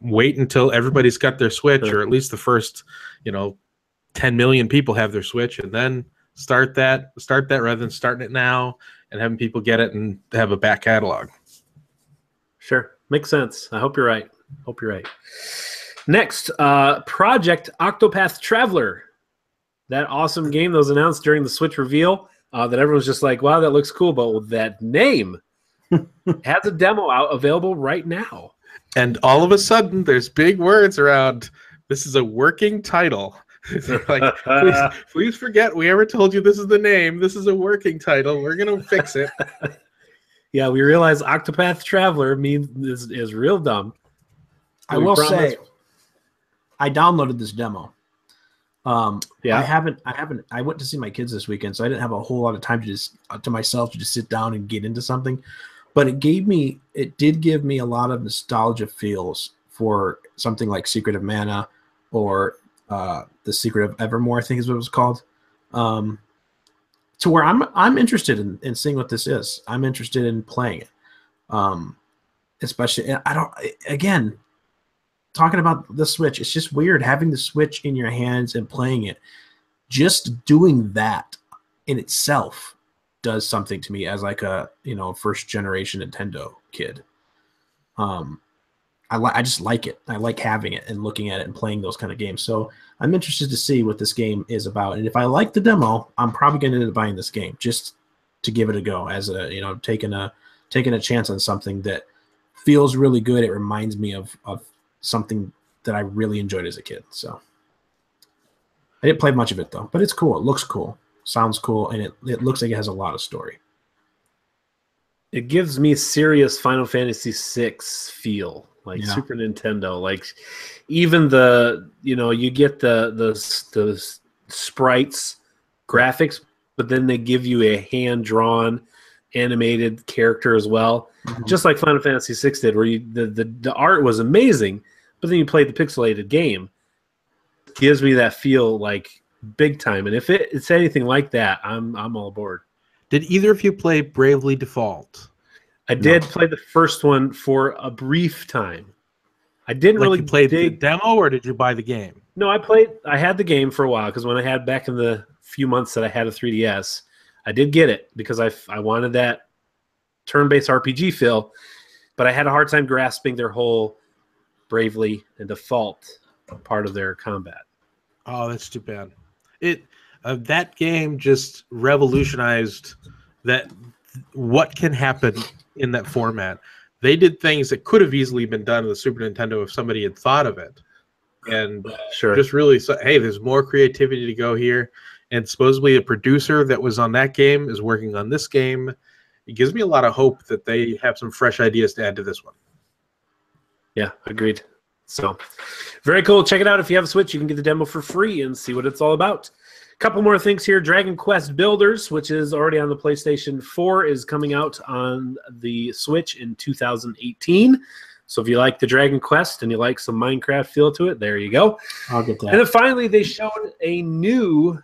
Speaker 3: wait until everybody's got their Switch, or at least the first, 10 million people have their Switch, and then start that rather than starting it now and having people get it and have a back catalog.
Speaker 2: Sure. Makes sense. I hope you're right. Next, Project Octopath Traveler. That awesome game that was announced during the Switch reveal that everyone's just like, wow, that looks cool, but with that name has a demo out available right now.
Speaker 3: And all of a sudden, there's big words around, this is a working title. Like, please forget we ever told you this is the name. This is a working title. We're going to fix it.
Speaker 2: Yeah, we realize Octopath Traveler is real dumb.
Speaker 1: I will say, I downloaded this demo.
Speaker 2: Yeah,
Speaker 1: I went to see my kids this weekend, so I didn't have a whole lot of time to myself to just sit down and get into something. But it did give me a lot of nostalgia feels for something like Secret of Mana or The Secret of Evermore, I think is what it was called. To where I'm interested in seeing what this is. I'm interested in playing it. Especially, again, talking about the Switch, it's just weird having the Switch in your hands and playing it. Just doing that in itself does something to me as like a first generation Nintendo kid. I just like it. I like having it and looking at it and playing those kind of games. So I'm interested to see what this game is about. And if I like the demo, I'm probably going to end up buying this game just to give it a go as taking a chance on something that feels really good. It reminds me of something that I really enjoyed as a kid. So I didn't play much of it though, but it's cool. It looks cool, sounds cool, and it looks like it has a lot of story.
Speaker 2: It gives me serious Final Fantasy VI feel, like Super Nintendo. Like even you get the sprites graphics, but then they give you a hand-drawn animated character as well, just like Final Fantasy VI did, where the art was amazing, but then you played the pixelated game. It gives me that feel like big time, and if it's anything like that, I'm all aboard.
Speaker 3: Did either of you play Bravely Default?
Speaker 2: I did play the first one for a brief time. I didn't really
Speaker 3: play the demo, or did you buy the game?
Speaker 2: No, I had the game for a while because when I had back in the few months that I had a 3DS, I did get it because I wanted that turn-based RPG feel, but I had a hard time grasping their whole Bravely and Default part of their combat.
Speaker 3: Oh, that's too bad. That game just revolutionized what can happen in that format. They did things that could have easily been done on the Super Nintendo if somebody had thought of it. And just really hey, there's more creativity to go here. And supposedly the producer that was on that game is working on this game. It gives me a lot of hope that they have some fresh ideas to add to this one.
Speaker 2: Yeah, agreed. So, very cool. Check it out. If you have a Switch, you can get the demo for free and see what it's all about. A couple more things here. Dragon Quest Builders, which is already on the PlayStation 4, is coming out on the Switch in 2018. So if you like the Dragon Quest and you like some Minecraft feel to it, there you go.
Speaker 1: I'll get that.
Speaker 2: And then finally, they showed a new,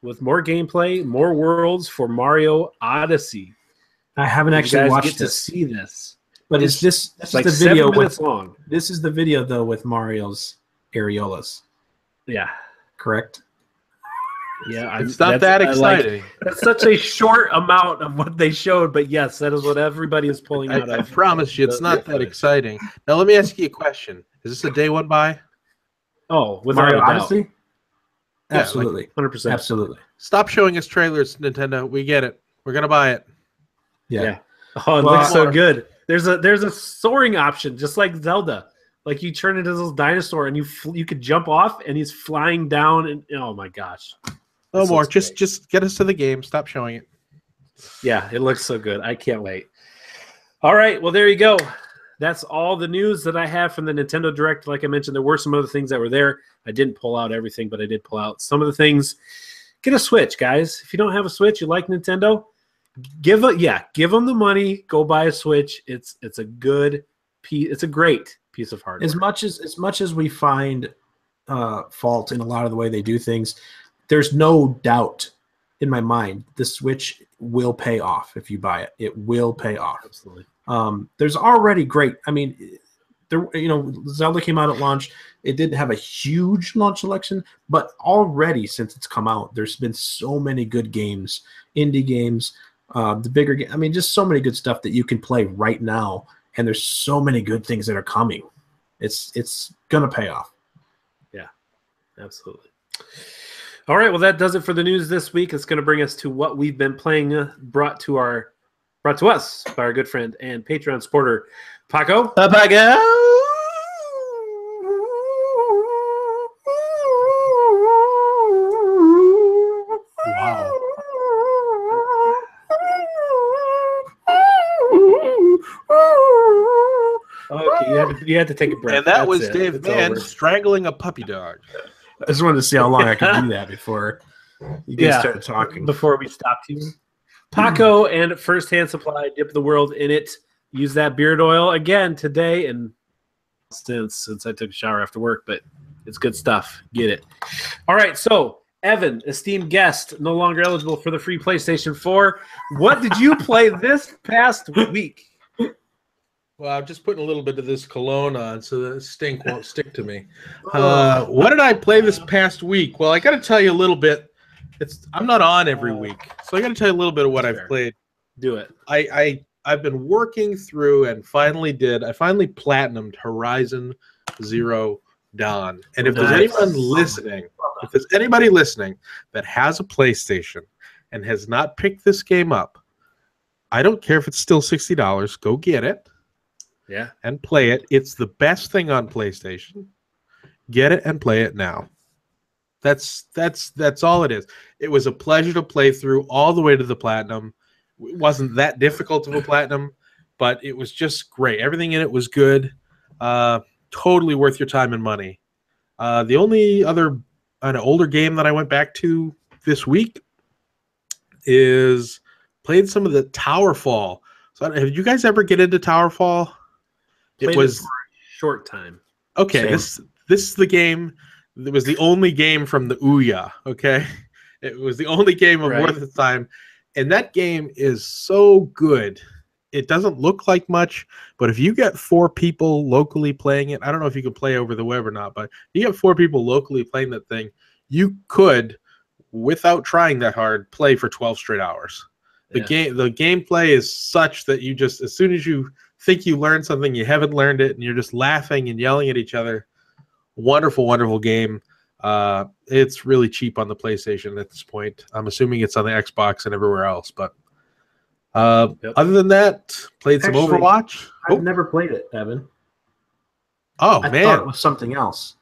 Speaker 2: with more gameplay, more worlds for Mario Odyssey.
Speaker 1: I haven't actually watched
Speaker 2: to see this.
Speaker 1: But is this
Speaker 2: it's like
Speaker 1: the
Speaker 2: 7
Speaker 1: video
Speaker 2: minutes long?
Speaker 1: This is the video though with Mario's areolas.
Speaker 2: Yeah.
Speaker 1: Correct?
Speaker 2: Yeah,
Speaker 3: it's not that exciting.
Speaker 2: That's such a short amount of what they showed, but yes, that is what everybody is pulling out of.
Speaker 3: I promise you, it's not that exciting. Now, let me ask you a question: is this a day one buy?
Speaker 2: Oh, with
Speaker 1: Mario
Speaker 2: Mario
Speaker 1: Odyssey?
Speaker 3: Yeah,
Speaker 1: Absolutely,
Speaker 2: 100%.
Speaker 1: Absolutely.
Speaker 3: Stop showing us trailers, Nintendo. We get it. We're gonna buy it.
Speaker 2: Yeah. Oh, it looks so good. There's a soaring option, just like Zelda. Like you turn into this little dinosaur, and you could jump off, and he's flying down, and oh my gosh.
Speaker 3: No more. Just get us to the game. Stop showing it.
Speaker 2: Yeah, it looks so good. I can't wait. All right, well, there you go. That's all the news that I have from the Nintendo Direct. Like I mentioned, there were some other things that were there. I didn't pull out everything, but I did pull out some of the things. Get a Switch, guys. If you don't have a Switch, you like Nintendo, give them the money. Go buy a Switch. It's a good piece. It's a great piece of hardware.
Speaker 1: As much as we find fault in a lot of the way they do things, there's no doubt in my mind the Switch will pay off if you buy it. It will pay off.
Speaker 2: Absolutely.
Speaker 1: There's already great. I mean, Zelda came out at launch. It didn't have a huge launch selection, but already since it's come out, there's been so many good games, indie games, the bigger game. I mean, just so many good stuff that you can play right now, and there's so many good things that are coming. It's gonna pay off.
Speaker 2: Yeah, absolutely. All right, well, that does it for the news this week. It's going to bring us to what we've been playing, brought to us by our good friend and Patreon supporter, Paco.
Speaker 1: Paco.
Speaker 3: Wow.
Speaker 2: Okay, you had to take a breath.
Speaker 3: And that was Dave Mann strangling a puppy dog.
Speaker 1: I just wanted to see how long I could do that before you guys started talking.
Speaker 2: Before we stopped you. Paco and First Hand Supply dip the world in it. Use that beard oil again today and since I took a shower after work, but it's good stuff. Get it. All right, so Evan, esteemed guest, no longer eligible for the free PlayStation 4. What did you play this past week?
Speaker 3: Well, I'm just putting a little bit of this cologne on so the stink won't stick to me. What did I play this past week? Well, I got to tell you a little bit. I'm not on every week, so I got to tell you a little bit of what I've played.
Speaker 2: Do it.
Speaker 3: I've been working through and finally platinumed Horizon Zero Dawn. And if there's anybody listening that has a PlayStation and has not picked this game up, I don't care if it's still $60. Go get it.
Speaker 2: Yeah.
Speaker 3: And play it. It's the best thing on PlayStation. Get it and play it now. That's all it is. It was a pleasure to play through all the way to the platinum. It wasn't that difficult of a platinum, but it was just great. Everything in it was good. Totally worth your time and money. The only other an older game that I went back to this week is played some of the Towerfall. So have you guys ever get into Towerfall?
Speaker 2: It was for a short time.
Speaker 3: Okay, this is the game. It was the only game from the Ouya. Okay, it was the only game of worth its time, and that game is so good. It doesn't look like much, but if you get 4 people locally playing it, I don't know if you can play over the web or not, but if you get 4 people locally playing that thing, you could without trying that hard, play for 12 straight hours. The gameplay is such that you just, as soon as you think you learned something, you haven't learned it, and you're just laughing and yelling at each other. Wonderful, wonderful game. It's really cheap on the PlayStation at this point. I'm assuming it's on the Xbox and everywhere else. But other than that, played some Overwatch.
Speaker 1: I've never played it, Evan.
Speaker 3: Oh,
Speaker 1: I
Speaker 3: man.
Speaker 1: thought it was something else.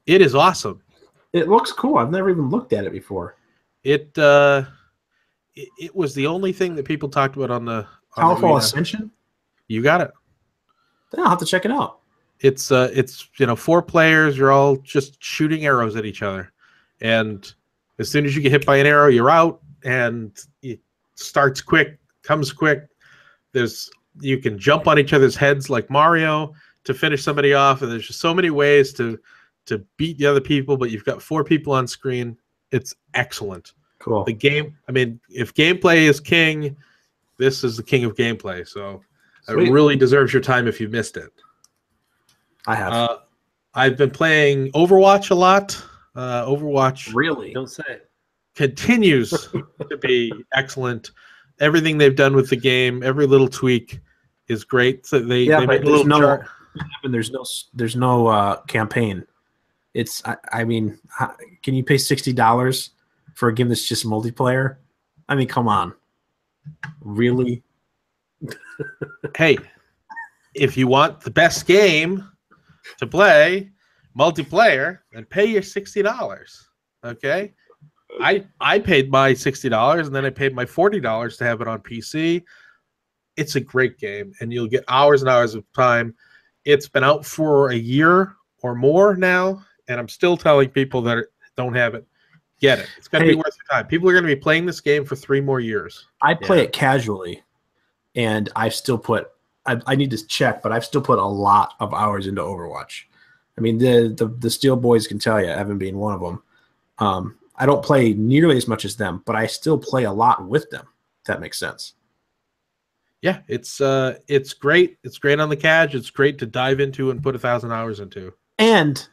Speaker 3: It is awesome.
Speaker 1: It looks cool. I've never even looked at it before.
Speaker 3: It was the only thing that people talked about on the
Speaker 1: Powerful Ascension?
Speaker 3: You got it.
Speaker 1: Then I'll have to check it out.
Speaker 3: It's 4 players. You're all just shooting arrows at each other, and as soon as you get hit by an arrow, you're out. And it starts quick, comes quick. You can jump on each other's heads like Mario to finish somebody off, and there's just so many ways to beat the other people. But you've got 4 people on screen. It's excellent.
Speaker 1: Cool.
Speaker 3: The game. I mean, if gameplay is king, this is the king of gameplay. So
Speaker 1: Sweet.
Speaker 3: it really deserves your time if you missed it.
Speaker 1: I have.
Speaker 3: I've been playing Overwatch a lot. Overwatch
Speaker 1: Really?
Speaker 2: Don't say.
Speaker 3: Continues to be excellent. Everything they've done with the game, every little tweak is great. So they make a little chart.
Speaker 1: There's no campaign. It's I mean, can you pay $60 for a game that's just multiplayer? I mean, come on. Really?
Speaker 3: Hey, if you want the best game to play multiplayer, then pay your $60. Okay? I paid my $60 and then I paid my $40 to have it on PC. It's a great game, and you'll get hours and hours of time. It's been out for a year or more now, and I'm still telling people that don't have it, get it. It's going to be worth your time. People are going to be playing this game for 3 more years.
Speaker 1: I play it casually, and I've still put I need to check, but I've still put a lot of hours into Overwatch. I mean, the Steel Boys can tell you, Evan being one of them. I don't play nearly as much as them, but I still play a lot with them, if that makes sense.
Speaker 3: Yeah, it's great. It's great on the cadge. It's great to dive into and put 1,000 hours into.
Speaker 1: And,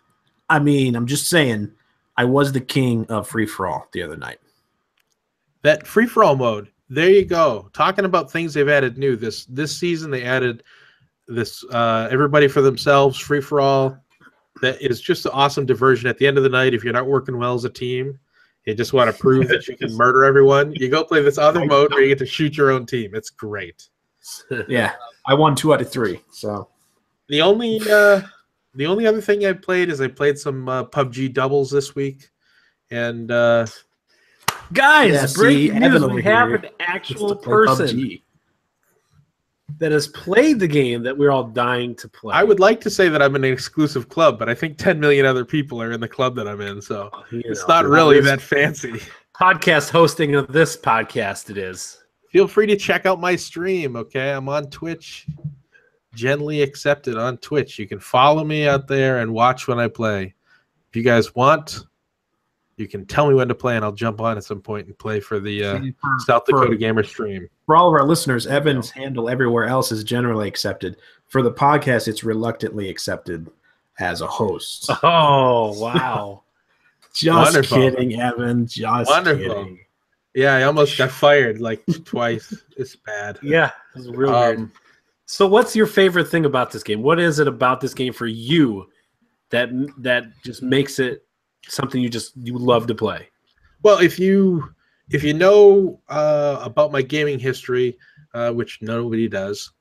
Speaker 1: I mean, I'm just saying, I was the king of free-for-all the other night.
Speaker 3: That free-for-all mode, there you go. Talking about things they've added new. This season they added this everybody for themselves free-for-all. That is just an awesome diversion at the end of the night. If you're not working well as a team, you just want to prove that you can murder everyone, you go play this other mode where you get to shoot your own team. It's great.
Speaker 1: Yeah, I won 2 out of 3. So
Speaker 3: the only other thing I played is I played some PUBG doubles this week, and
Speaker 2: guys, breaking news:
Speaker 1: Evan
Speaker 2: we have an actual person
Speaker 1: PUBG.
Speaker 2: that has played the game that we're all dying to play.
Speaker 3: I would like to say that I'm in an exclusive club, but I think 10 million other people are in the club that I'm in, so it's not really that fancy.
Speaker 2: Podcast hosting of this podcast, it is.
Speaker 3: Feel free to check out my stream, okay? I'm on Twitch. Gently accepted on Twitch. You can follow me out there and watch when I play. If you guys want, you can tell me when to play, and I'll jump on at some point and play for the South Dakota Gamer stream.
Speaker 1: For all of our listeners, Evan's handle everywhere else is generally accepted. For the podcast, it's reluctantly accepted as a host.
Speaker 2: Oh, wow.
Speaker 1: Just
Speaker 3: Wonderful.
Speaker 1: kidding, Evan. Just kidding.
Speaker 3: Yeah, I almost got fired like twice. It's bad.
Speaker 2: Yeah, it was real weird. So what's your favorite thing about this game? What is it about this game for you that just makes it something you love to play?
Speaker 3: Well, if you know about my gaming history, which nobody does,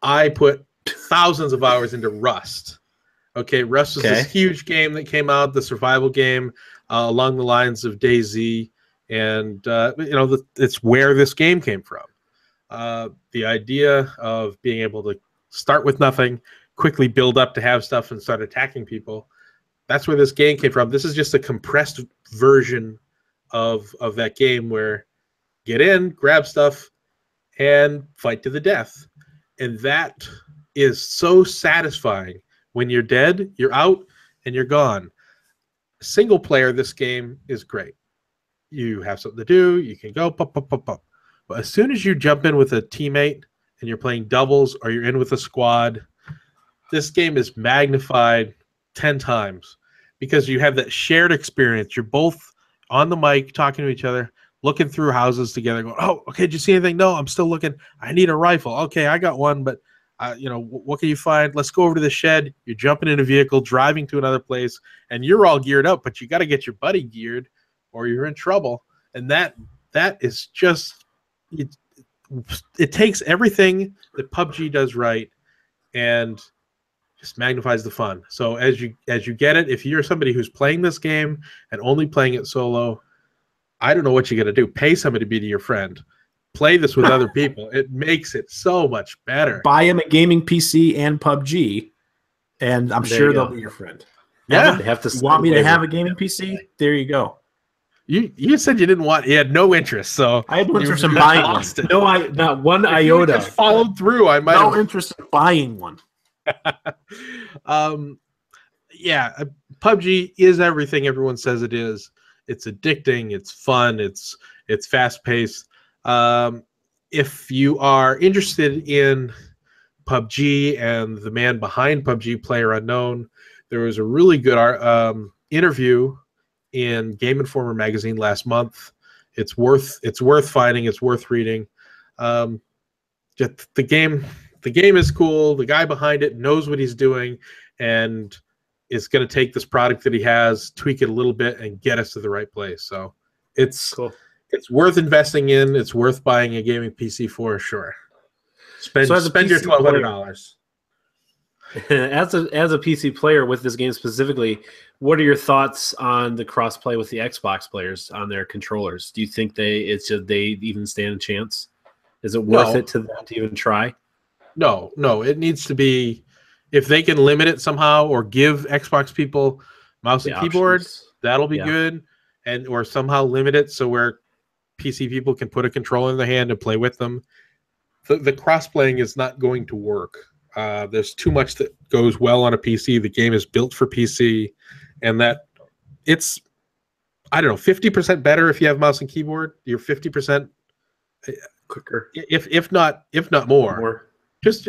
Speaker 3: I put thousands of hours into Rust. Okay, Rust was this huge game that came out, the survival game along the lines of DayZ, and it's where this game came from. The idea of being able to start with nothing, quickly build up to have stuff and start attacking people. That's where this game came from. This is just a compressed version of that game where get in, grab stuff, and fight to the death. And that is so satisfying. When you're dead, you're out, and you're gone. Single player, this game is great. You have something to do. You can go, pop, pop, pop, pop. But as soon as you jump in with a teammate and you're playing doubles or you're in with a squad, this game is magnified 10 times because you have that shared experience. You're both on the mic, talking to each other, looking through houses together, going, "Oh, okay, did you see anything? No, I'm still looking. I need a rifle. Okay, I got one, but what can you find? Let's go over to the shed." You're jumping in a vehicle, driving to another place, and you're all geared up, but you got to get your buddy geared, or you're in trouble. And that is just it takes everything that PUBG does right and just magnifies the fun. So as you get it, if you're somebody who's playing this game and only playing it solo, I don't know what you're gonna do. Pay somebody to be your friend. Play this with other people. It makes it so much better.
Speaker 1: Buy him a gaming PC and PUBG, and I'm sure they'll be your friend.
Speaker 3: Yeah,
Speaker 1: they have to. You want me to have a gaming PC? There you go.
Speaker 3: You said you didn't want. You had no interest, so
Speaker 1: I had no interest in buying one.
Speaker 2: No, not one iota.
Speaker 3: If you just followed through, I might.
Speaker 1: No interest in buying one.
Speaker 3: Yeah, PUBG is everything everyone says it is. It's addicting. It's fun. It's fast paced. If you are interested in PUBG and the man behind PUBG, Player Unknown, there was a really good interview in Game Informer magazine last month. It's worth finding. It's worth reading. The game is cool. The guy behind it knows what he's doing, and is going to take this product that he has, tweak it a little bit, and get us to the right place. So it's cool. It's worth investing in. It's worth buying a gaming PC for sure. Spend your $1,200.
Speaker 2: As a PC player with this game specifically, what are your thoughts on the crossplay with the Xbox players on their controllers? Do you think they even stand a chance? Is it worth it to them to even try?
Speaker 3: No. It needs to be, if they can limit it somehow or give Xbox people mouse and keyboard, that'll be good, or somehow limit it so where PC people can put a controller in their hand and play with them. The cross-playing is not going to work. There's too much that goes well on a PC. The game is built for PC, and that it's, I don't know, 50% better if you have mouse and keyboard. You're 50%
Speaker 2: quicker,
Speaker 3: if not more. Just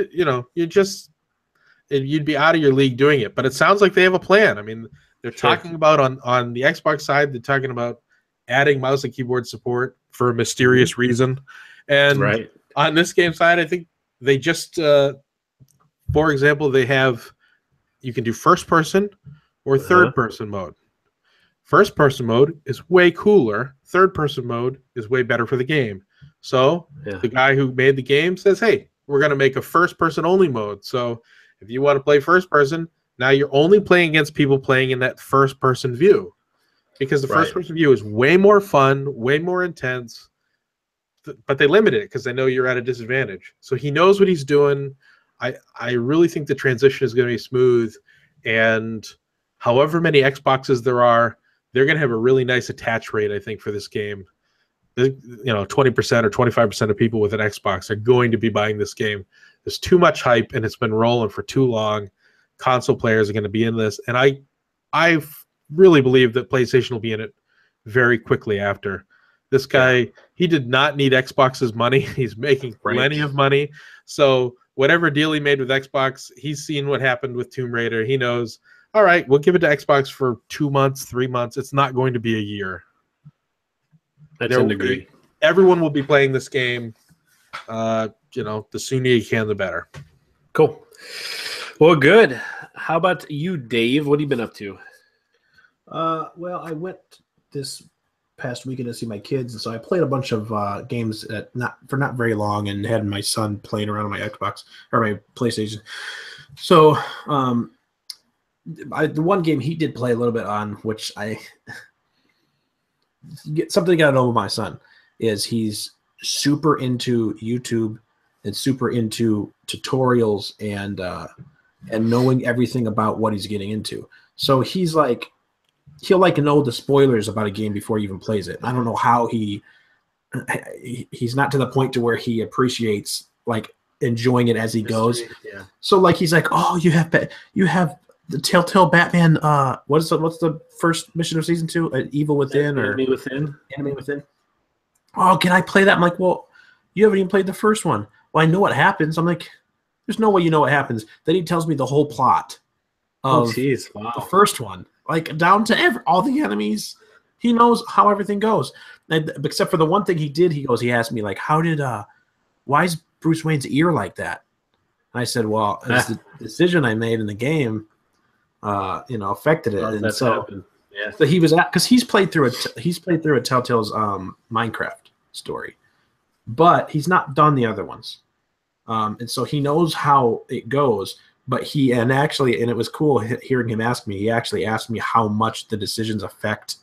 Speaker 3: you'd be out of your league doing it. But it sounds like they have a plan. I mean, they're talking about on the Xbox side, they're talking about adding mouse and keyboard support for a mysterious reason, and on this game side, I think they just, for example, you can do first person or third person mode. First person mode is way cooler. Third person mode is way better for the game. So the guy who made the game says, "Hey, we're going to make a first person only mode. So if you want to play first person, now you're only playing against people playing in that first person view, because the first person view is way more fun, way more intense." But they limit it because they know you're at a disadvantage. So he knows what he's doing. I really think the transition is going to be smooth, and however many Xboxes there are, they're going to have a really nice attach rate, I think, for this game. 20% or 25% of people with an Xbox are going to be buying this game. There's too much hype, and it's been rolling for too long. Console players are going to be in this, and I really believe that PlayStation will be in it very quickly after. This guy, he did not need Xbox's money. He's making plenty of money. So whatever deal he made with Xbox, he's seen what happened with Tomb Raider. He knows, all right, we'll give it to Xbox for 2 months, 3 months. It's not going to be a year.
Speaker 2: I tend to agree.
Speaker 3: Everyone will be playing this game. The sooner you can, the better.
Speaker 2: Cool. Well, good. How about you, Dave? What have you been up to?
Speaker 1: Well, I went this past weekend to see my kids, and so I played a bunch of games not very long, and had my son playing around on my Xbox or my PlayStation. So the one game he did play a little bit on, which something got to know with my son, is he's super into YouTube and super into tutorials and knowing everything about what he's getting into. So he's like, he'll know the spoilers about a game before he even plays it. I don't know how he's not to the point to where he appreciates enjoying it as he goes.
Speaker 2: Yeah.
Speaker 1: So he's like, "Oh, you have the Telltale Batman. What's the first mission of season 2? Evil Within or
Speaker 2: Enemy Within?
Speaker 1: Enemy Within. Oh, can I play that? I'm like, well, you haven't even played the first one. Well, I know what happens. I'm like, there's no way you know what happens. Then he tells me the whole plot of
Speaker 2: the
Speaker 1: first one. Down to all the enemies. He knows how everything goes. And, except for the one thing he did, he asked me, like, why is Bruce Wayne's ear like that? And I said, well, it's the decision I made in the game, affected it. And so
Speaker 2: happened. Yeah.
Speaker 1: So he was because he's played through a Telltale's Minecraft story, but he's not done the other ones. And so he knows how it goes, but and it was cool hearing him ask me. He actually asked me how much the decisions affect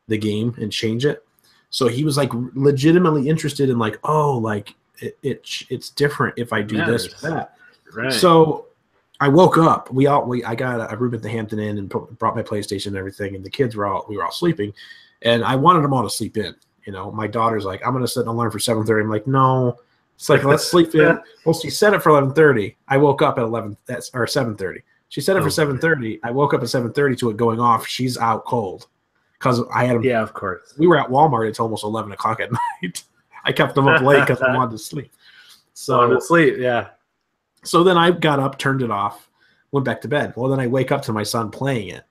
Speaker 1: the game and change it. So he was like legitimately interested in like, oh, like it's different if I do this or that.
Speaker 2: Right.
Speaker 1: So I woke up. I got a room at the Hampton Inn and brought my PlayStation and everything, and the kids we were all sleeping, and I wanted them all to sleep in. My daughter's like, I'm gonna sit and alarm for 7:30. I'm like, no. It's like, let's sleep in. Well, she set it for 11:30. I woke up at 7:30. She set it for 7:30. I woke up at 7:30 to it going off. She's out cold because I had them.
Speaker 2: Yeah, of course.
Speaker 1: We were at Walmart until almost 11 o'clock at night. I kept them up late because I wanted to sleep.
Speaker 2: Yeah.
Speaker 1: So then I got up, turned it off, went back to bed. Well, then I wake up to my son playing it,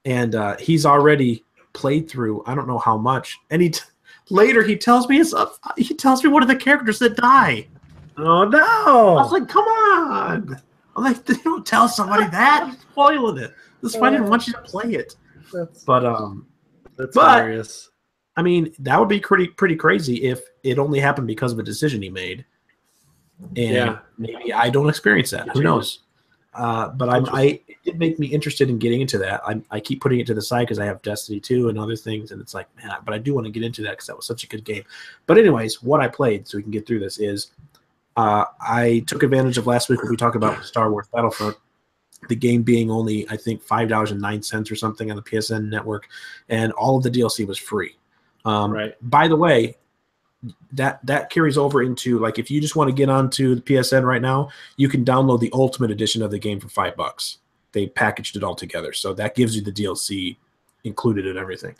Speaker 1: and he's already played through I don't know how much, and later he tells me one of the characters that die.
Speaker 2: Oh no!
Speaker 1: I was like, come on! I'm like, they don't tell somebody that. You're spoiling it. That's why I didn't want you to play it.
Speaker 2: That's
Speaker 1: hilarious. I mean, that would be pretty crazy if it only happened because of a decision he made. And maybe I don't experience that. Who knows? But it did make me interested in getting into that. I keep putting it to the side because I have Destiny 2 and other things, and it's like, man, but I do want to get into that because that was such a good game. But anyways, what I played, so we can get through this, is I took advantage of last week when we talked about Star Wars Battlefront, the game being only, I think, $5.09 or something on the PSN network, and all of the DLC was free.
Speaker 2: Right.
Speaker 1: By the way, that carries over into, like, if you just want to get onto the PSN right now, you can download the Ultimate Edition of the game for $5. They packaged it all together, so that gives you the DLC included in everything.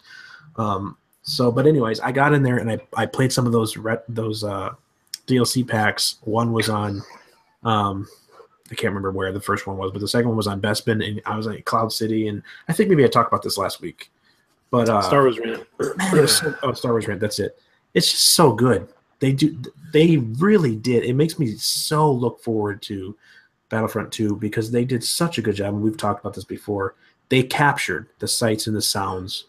Speaker 1: But anyways, I got in there and I played some of those DLC packs. One was on, I can't remember where the first one was, but the second one was on Bespin, and I was in Cloud City, and I think maybe I talked about this last week. But
Speaker 2: Star Wars Rant.
Speaker 1: Man, Star Wars Rant. That's it. It's just so good. They really did. It makes me so look forward to Battlefront 2 because they did such a good job. And we've talked about this before. They captured the sights and the sounds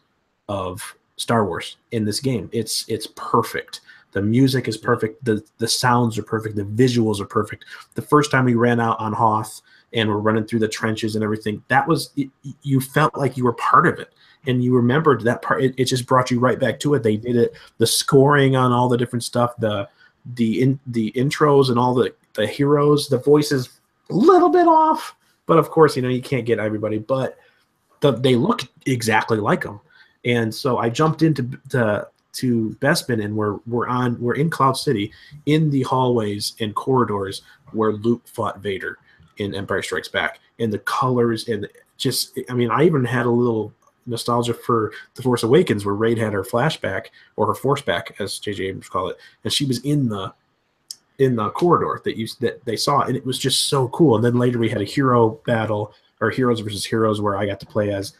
Speaker 1: of Star Wars in this game. It's perfect. The music is perfect. The sounds are perfect. The visuals are perfect. The first time we ran out on Hoth and we're running through the trenches and everything, you felt like you were part of it. And you remembered that part. It just brought you right back to it. They did it. The scoring on all the different stuff, the intros and all the heroes, the voices a little bit off, but of course, you can't get everybody. But they look exactly like them. And so I jumped into Bespin, and we're in Cloud City, in the hallways and corridors where Luke fought Vader in Empire Strikes Back, and the colors and I even had a little nostalgia for The Force Awakens, where Rey had her flashback, or her force back, as J.J. Abrams called it, and she was in the corridor that they saw, and it was just so cool. And then later we had a hero battle, or heroes versus heroes, where I got to play as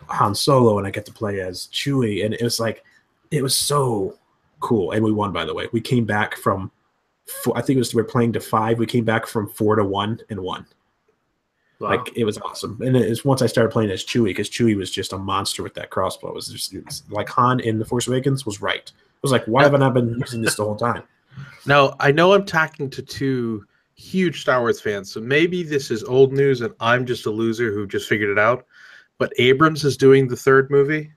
Speaker 1: Han Solo and I got to play as Chewie, and it was so cool. And we won, by the way. We came back from I think we were playing to 5. We came back from 4 to 1 and won. Wow. Like, it was awesome. And it was once I started playing as Chewie, because Chewie was just a monster with that crossbow. It was like Han in The Force Awakens was right. I was like, why haven't I been using this the whole time?
Speaker 3: Now, I know I'm talking to two huge Star Wars fans, so maybe this is old news and I'm just a loser who just figured it out. But Abrams is doing the 3rd movie?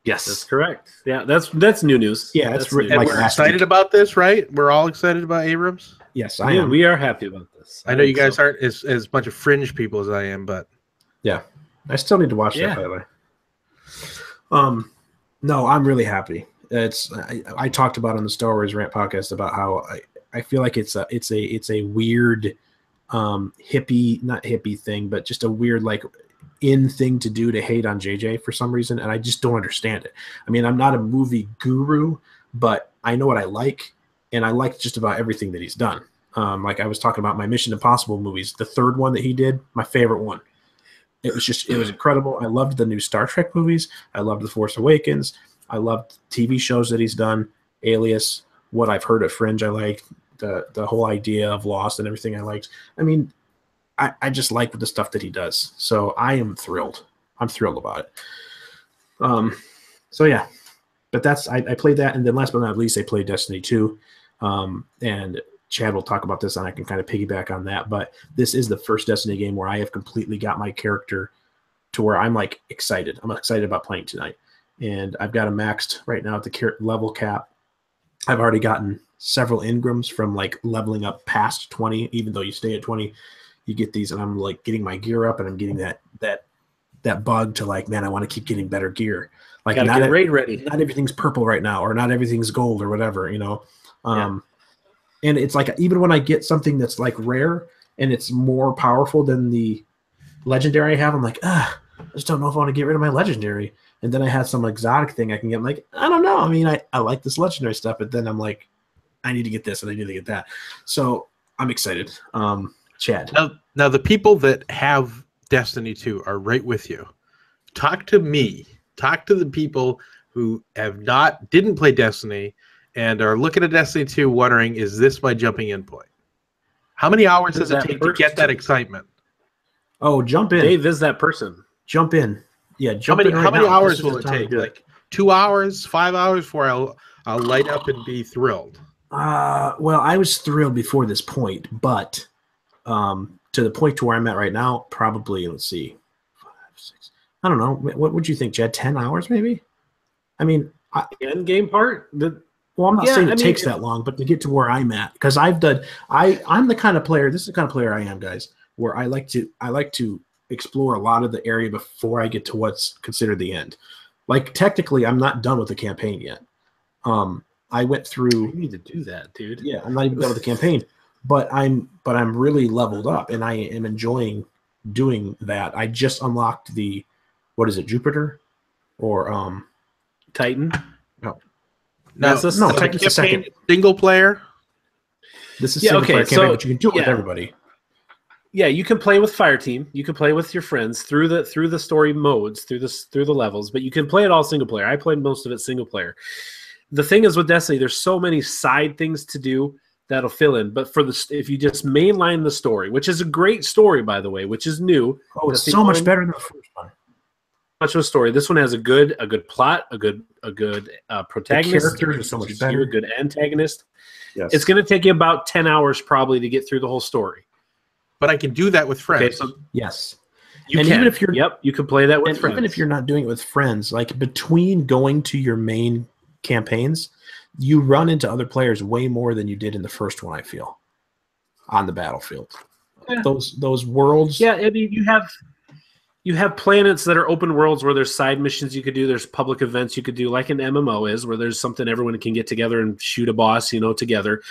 Speaker 2: Yes. That's correct. Yeah, that's new news.
Speaker 1: Yeah, that's
Speaker 3: we're excited about this, right? We're all excited about Abrams?
Speaker 1: Yes, I am.
Speaker 2: We are happy about this.
Speaker 3: I know you guys aren't as much of fringe people as I am, but
Speaker 1: yeah, I still need to watch that, by the way. No, I'm really happy. I talked about on the Star Wars Rant podcast about how I feel like it's a weird hippie, not hippie thing, but just a weird thing to do to hate on JJ for some reason, and I just don't understand it. I mean, I'm not a movie guru, but I know what I like, and I like just about everything that he's done. Like I was talking about my Mission Impossible movies, the 3rd one that he did, my favorite one. it was incredible. I loved the new Star Trek movies. I loved The Force Awakens. I loved TV shows that he's done, Alias, what I've heard at Fringe. I liked the whole idea of Lost and everything I liked. I mean, I just like the stuff that he does. So I am thrilled. I'm thrilled about it. So yeah, but I played that, and then last but not least, I played Destiny 2. And Chad will talk about this, and I can kind of piggyback on that. But this is the first Destiny game where I have completely got my character to where I'm like excited. I'm excited about playing tonight, and I've got a maxed right now at the level cap. I've already gotten several engrams from like leveling up past 20. Even though you stay at 20, you get these, and I'm like getting my gear up, and I'm getting that bug to like, man, I want to keep getting better gear. Like
Speaker 2: gotta get raid ready.
Speaker 1: Not everything's purple right now, or not everything's gold or whatever, you know. And it's like even when I get something that's like rare and it's more powerful than the legendary I have, I'm like, I just don't know if I want to get rid of my legendary. And then I have some exotic thing I can get. I'm like, I don't know. I mean, I like this legendary stuff, but then I'm like, I need to get this and I need to get that. So I'm excited. Chad.
Speaker 3: Now the people that have Destiny 2 are right with you. Talk to me. Talk to the people who didn't play Destiny and are looking at Destiny 2 wondering, is this my jumping in point? How many hours does it take to get that excitement?
Speaker 1: Oh, jump in.
Speaker 2: Dave is that person.
Speaker 1: Jump in. Yeah, jump in.
Speaker 3: How many hours will it take? Like 2 hours, 5 hours before I'll light up and be thrilled?
Speaker 1: Well, I was thrilled before this point, but to the point to where I'm at right now, probably, let's see, 5, 6. I don't know. What would you think, Chad? 10 hours maybe? I mean,
Speaker 2: the end game part?
Speaker 1: Well, I'm not saying it takes that long, but to get to where I'm at, because I'm the kind of player, this is the kind of player I am, guys, where I like to explore a lot of the area before I get to what's considered the end. Like, technically, I'm not done with the campaign yet. I went through.
Speaker 2: You need to do that, dude.
Speaker 1: Yeah, I'm not even done with the campaign, but I'm really leveled up, and I am enjoying doing that. I just unlocked what is it, Jupiter, or
Speaker 2: Titan?
Speaker 1: No, Titan's the second.
Speaker 3: Single player.
Speaker 1: This is single player campaign, but you can do it with everybody.
Speaker 2: Yeah, you can play with Fireteam. You can play with your friends through the story modes, through the levels, but you can play it all single player. I played most of it single player. The thing is with Destiny, there's so many side things to do that'll fill in. But if you just mainline the story, which is a great story, by the way, which is new.
Speaker 1: Oh, it's so much better than the first one.
Speaker 2: Much of a story. This one has a good plot, a good protagonist.
Speaker 1: The characters are so much better.
Speaker 2: A good antagonist.
Speaker 1: Yes.
Speaker 2: It's going to take you about 10 hours probably to get through the whole story.
Speaker 3: But I can do that with friends.
Speaker 2: Okay, so
Speaker 1: yes.
Speaker 2: even if you're you can play that with friends.
Speaker 1: Even if you're not doing it with friends, like between going to your main campaigns, you run into other players way more than you did in the first one, I feel, on the battlefield. Yeah. Those worlds.
Speaker 2: Yeah, I mean, you have planets that are open worlds where there's side missions you could do. There's public events you could do, like an MMO is, where there's something everyone can get together and shoot a boss, together.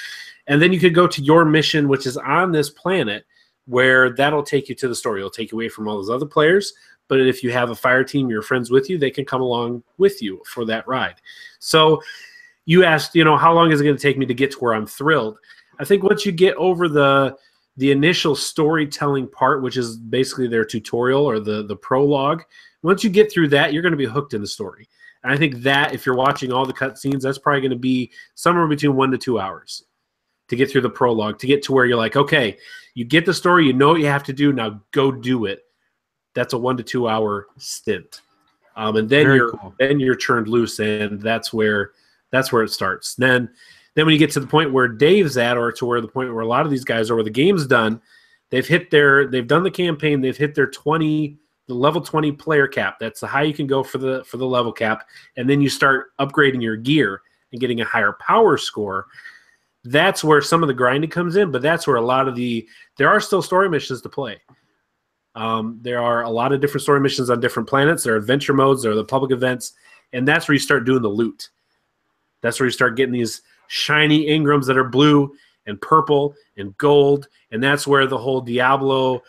Speaker 2: And then you could go to your mission, which is on this planet, where that'll take you to the story. It'll take you away from all those other players. But if you have a fire team, your friends with you, they can come along with you for that ride. So you asked, how long is it going to take me to get to where I'm thrilled? I think once you get over the initial storytelling part, which is basically their tutorial or the prologue, once you get through that, you're going to be hooked in the story. And I think that if you're watching all the cutscenes, that's probably going to be somewhere between 1 to 2 hours to get through the prologue, to get to where you're like, okay, you get the story, you know what you have to do, now go do it. That's a 1 to 2 hour stint. And then you're churned loose, and that's where it starts. Then when you get to the point where Dave's at, or to where the point where a lot of these guys are, where the game's done, they've done the campaign, they've hit their the level 20 player cap. That's the high you can go for the level cap, and then you start upgrading your gear and getting a higher power score. That's where some of the grinding comes in, but that's where a lot of there are still story missions to play. There are a lot of different story missions on different planets. There are adventure modes, there are the public events, and that's where you start doing the loot. That's where you start getting these shiny engrams that are blue and purple and gold, and that's where the whole Diablo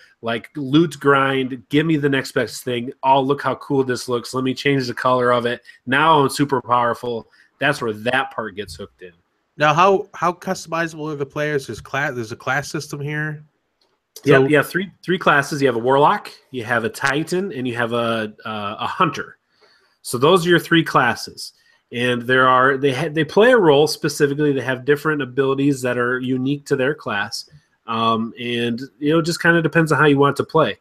Speaker 2: loot grind, give me the next best thing. Oh, look how cool this looks. Let me change the color of it. Now I'm super powerful. That's where that part gets hooked in.
Speaker 3: Now, how customizable are the players? There's a class system here.
Speaker 2: Yep, you have three classes. You have a warlock, you have a titan, and you have a hunter. So those are your three classes. And they play a role specifically. They have different abilities that are unique to their class, and it just kind of depends on how you want to play.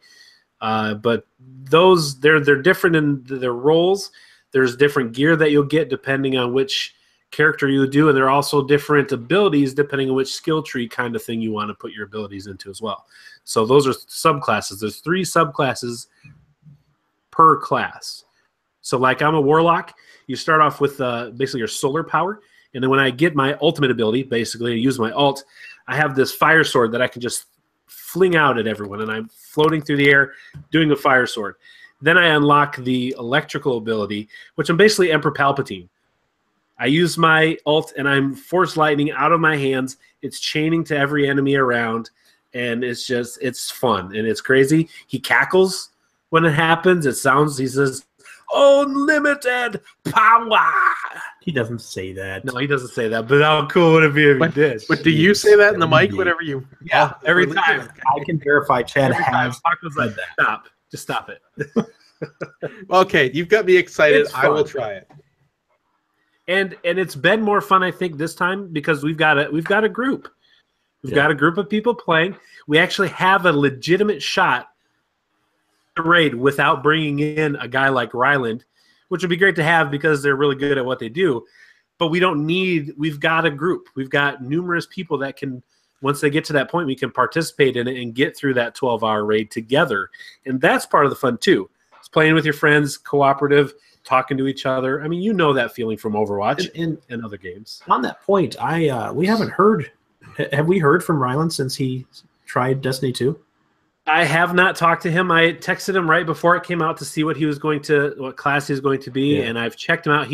Speaker 2: But they're different in their roles. There's different gear that you'll get depending on which character you do, and there are also different abilities depending on which skill tree kind of thing you want to put your abilities into as well. So those are subclasses. There's 3 subclasses per class. So like I'm a warlock. You start off with basically your solar power, and then when I get my ultimate ability, basically I use my ult, I have this fire sword that I can just fling out at everyone, and I'm floating through the air doing a fire sword. Then I unlock the electrical ability, which I'm basically Emperor Palpatine. I use my ult, and I'm force lightning out of my hands. It's chaining to every enemy around, and it's fun, and it's crazy. He cackles when it happens. He says, unlimited power.
Speaker 1: He doesn't say that.
Speaker 2: No, he doesn't say that, but how cool would it be if he did?
Speaker 3: But do you say that in the mic whenever you...
Speaker 2: Yeah, every time.
Speaker 1: I can verify Chad has.
Speaker 2: Paco's like, stop. Just stop it.
Speaker 3: Okay, you've got me excited.
Speaker 2: It's fun.
Speaker 3: I will try it.
Speaker 2: And it's been more fun, I think, this time because we've got a group. We've got a group of people playing. We actually have a legitimate shot to raid without bringing in a guy like Ryland, which would be great to have because they're really good at what they do. But we've got a group. We've got numerous people that can, once they get to that point, we can participate in it and get through that 12-hour raid together. And that's part of the fun, too. It's playing with your friends, cooperative, talking to each other. I mean, you know that feeling from Overwatch and other games.
Speaker 1: On that point, we haven't heard. Have we heard from Ryland since he tried Destiny 2?
Speaker 2: I have not talked to him. I texted him right before it came out to see what class he was going to be, and I've checked him out.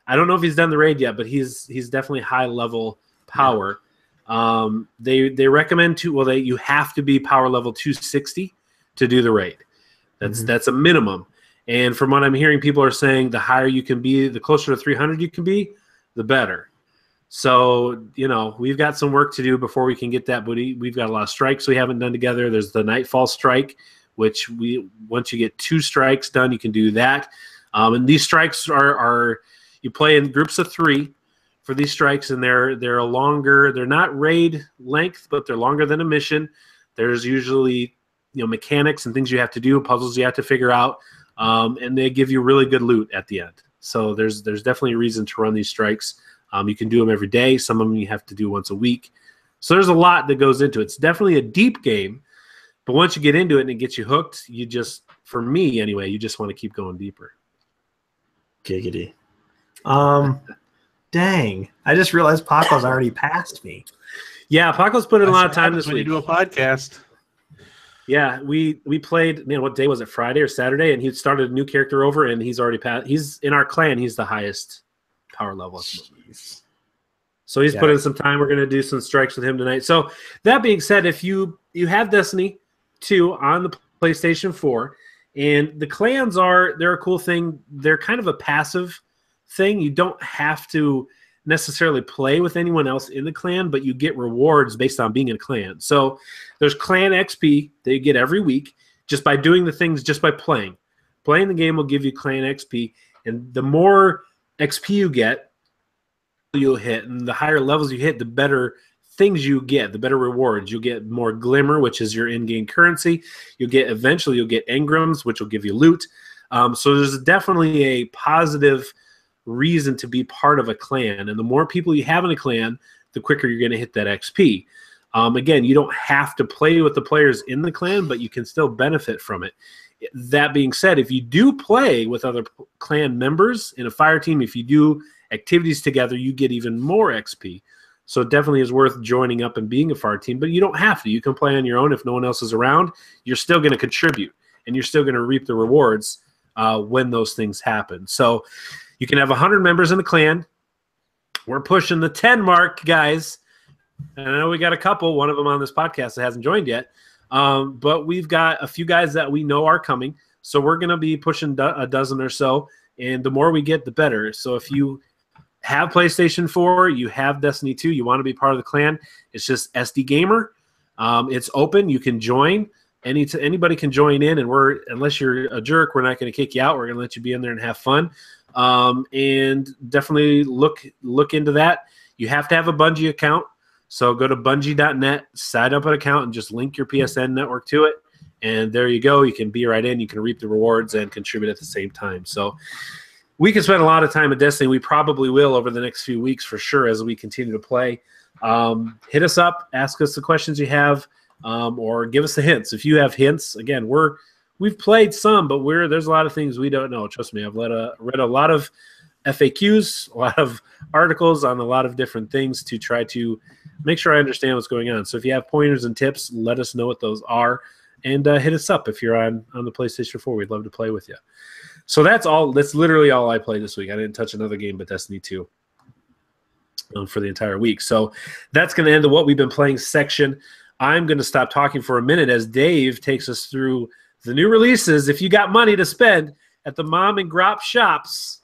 Speaker 2: I don't know if he's done the raid yet, but he's definitely high level power. Yeah. They recommend you have to be power level 260 to do the raid. That's a minimum. And from what I'm hearing, people are saying the higher you can be, the closer to 300 you can be, the better. So, we've got some work to do before we can get that booty. We've got a lot of strikes we haven't done together. There's the Nightfall strike, which once you get 2 strikes done, you can do that. And these strikes are you play in groups of 3 for these strikes, and they're a longer. They're not raid length, but they're longer than a mission. There's usually mechanics and things you have to do, puzzles you have to figure out, and they give you really good loot at the end. So there's definitely a reason to run these strikes. You can do them every day. Some of them you have to do once a week. So there's a lot that goes into it. It's definitely a deep game, but once you get into it and it gets you hooked, for me anyway, you just want to keep going deeper.
Speaker 1: Giggity. Dang. I just realized Paco's already passed me.
Speaker 2: Yeah, Paco's put in a lot of time this week.
Speaker 3: When you do a podcast.
Speaker 2: Yeah, we played, what day was it, Friday or Saturday? And he started a new character over, and he's already passed. He's in our clan. He's the highest power level. Jeez. So he's put in some time. We're going to do some strikes with him tonight. So that being said, if you have Destiny 2 on the PlayStation 4, and the clans they're a cool thing. They're kind of a passive thing. You don't have to necessarily play with anyone else in the clan, but you get rewards based on being in a clan. So there's clan XP that you get every week just by doing the things, just by playing. Playing the game will give you clan XP, and the more XP you get, you'll hit, and the higher levels you hit, the better things you get, the better rewards. You'll get more glimmer, which is your in-game currency. Eventually you'll get engrams, which will give you loot. So there's definitely a positive reason to be part of a clan, and the more people you have in a clan, the quicker you're going to hit that XP. Again, you don't have to play with the players in the clan, but you can still benefit from it. That being said, if you do play with other clan members in a fire team, if you do activities together, you get even more XP. So it definitely is worth joining up and being a fire team, but you don't have to. You can play on your own if no one else is around. You're still going to contribute, and you're still going to reap the rewards when those things happen. So you can have 100 members in the clan. We're pushing the 10 mark, guys. And I know we got a couple, one of them on this podcast that hasn't joined yet. But we've got a few guys that we know are coming. So we're going to be pushing a dozen or so. And the more we get, the better. So if you have PlayStation 4, you have Destiny 2, you want to be part of the clan, it's just SD Gamer. It's open. You can join. Anybody can join in, and unless you're a jerk, we're not going to kick you out. We're going to let you be in there and have fun. And definitely look into that. You have to have a Bungie account. So go to bungie.net, sign up an account, and just link your PSN network to it. And there you go. You can be right in. You can reap the rewards and contribute at the same time. So we can spend a lot of time at Destiny. We probably will over the next few weeks for sure as we continue to play. Hit us up. Ask us the questions you have. Or give us the hints. If you have hints, again, we've played some, but there's a lot of things we don't know. Trust me, I've read a lot of FAQs, a lot of articles on a lot of different things to try to make sure I understand what's going on. So if you have pointers and tips, let us know what those are, and hit us up if you're on the PlayStation 4. We'd love to play with you. So that's all. That's literally all I played this week. I didn't touch another game but Destiny 2 for the entire week. So that's going to end the what we've been playing section. I'm going to stop talking for a minute as Dave takes us through the new releases. If you got money to spend at the mom and grop shops,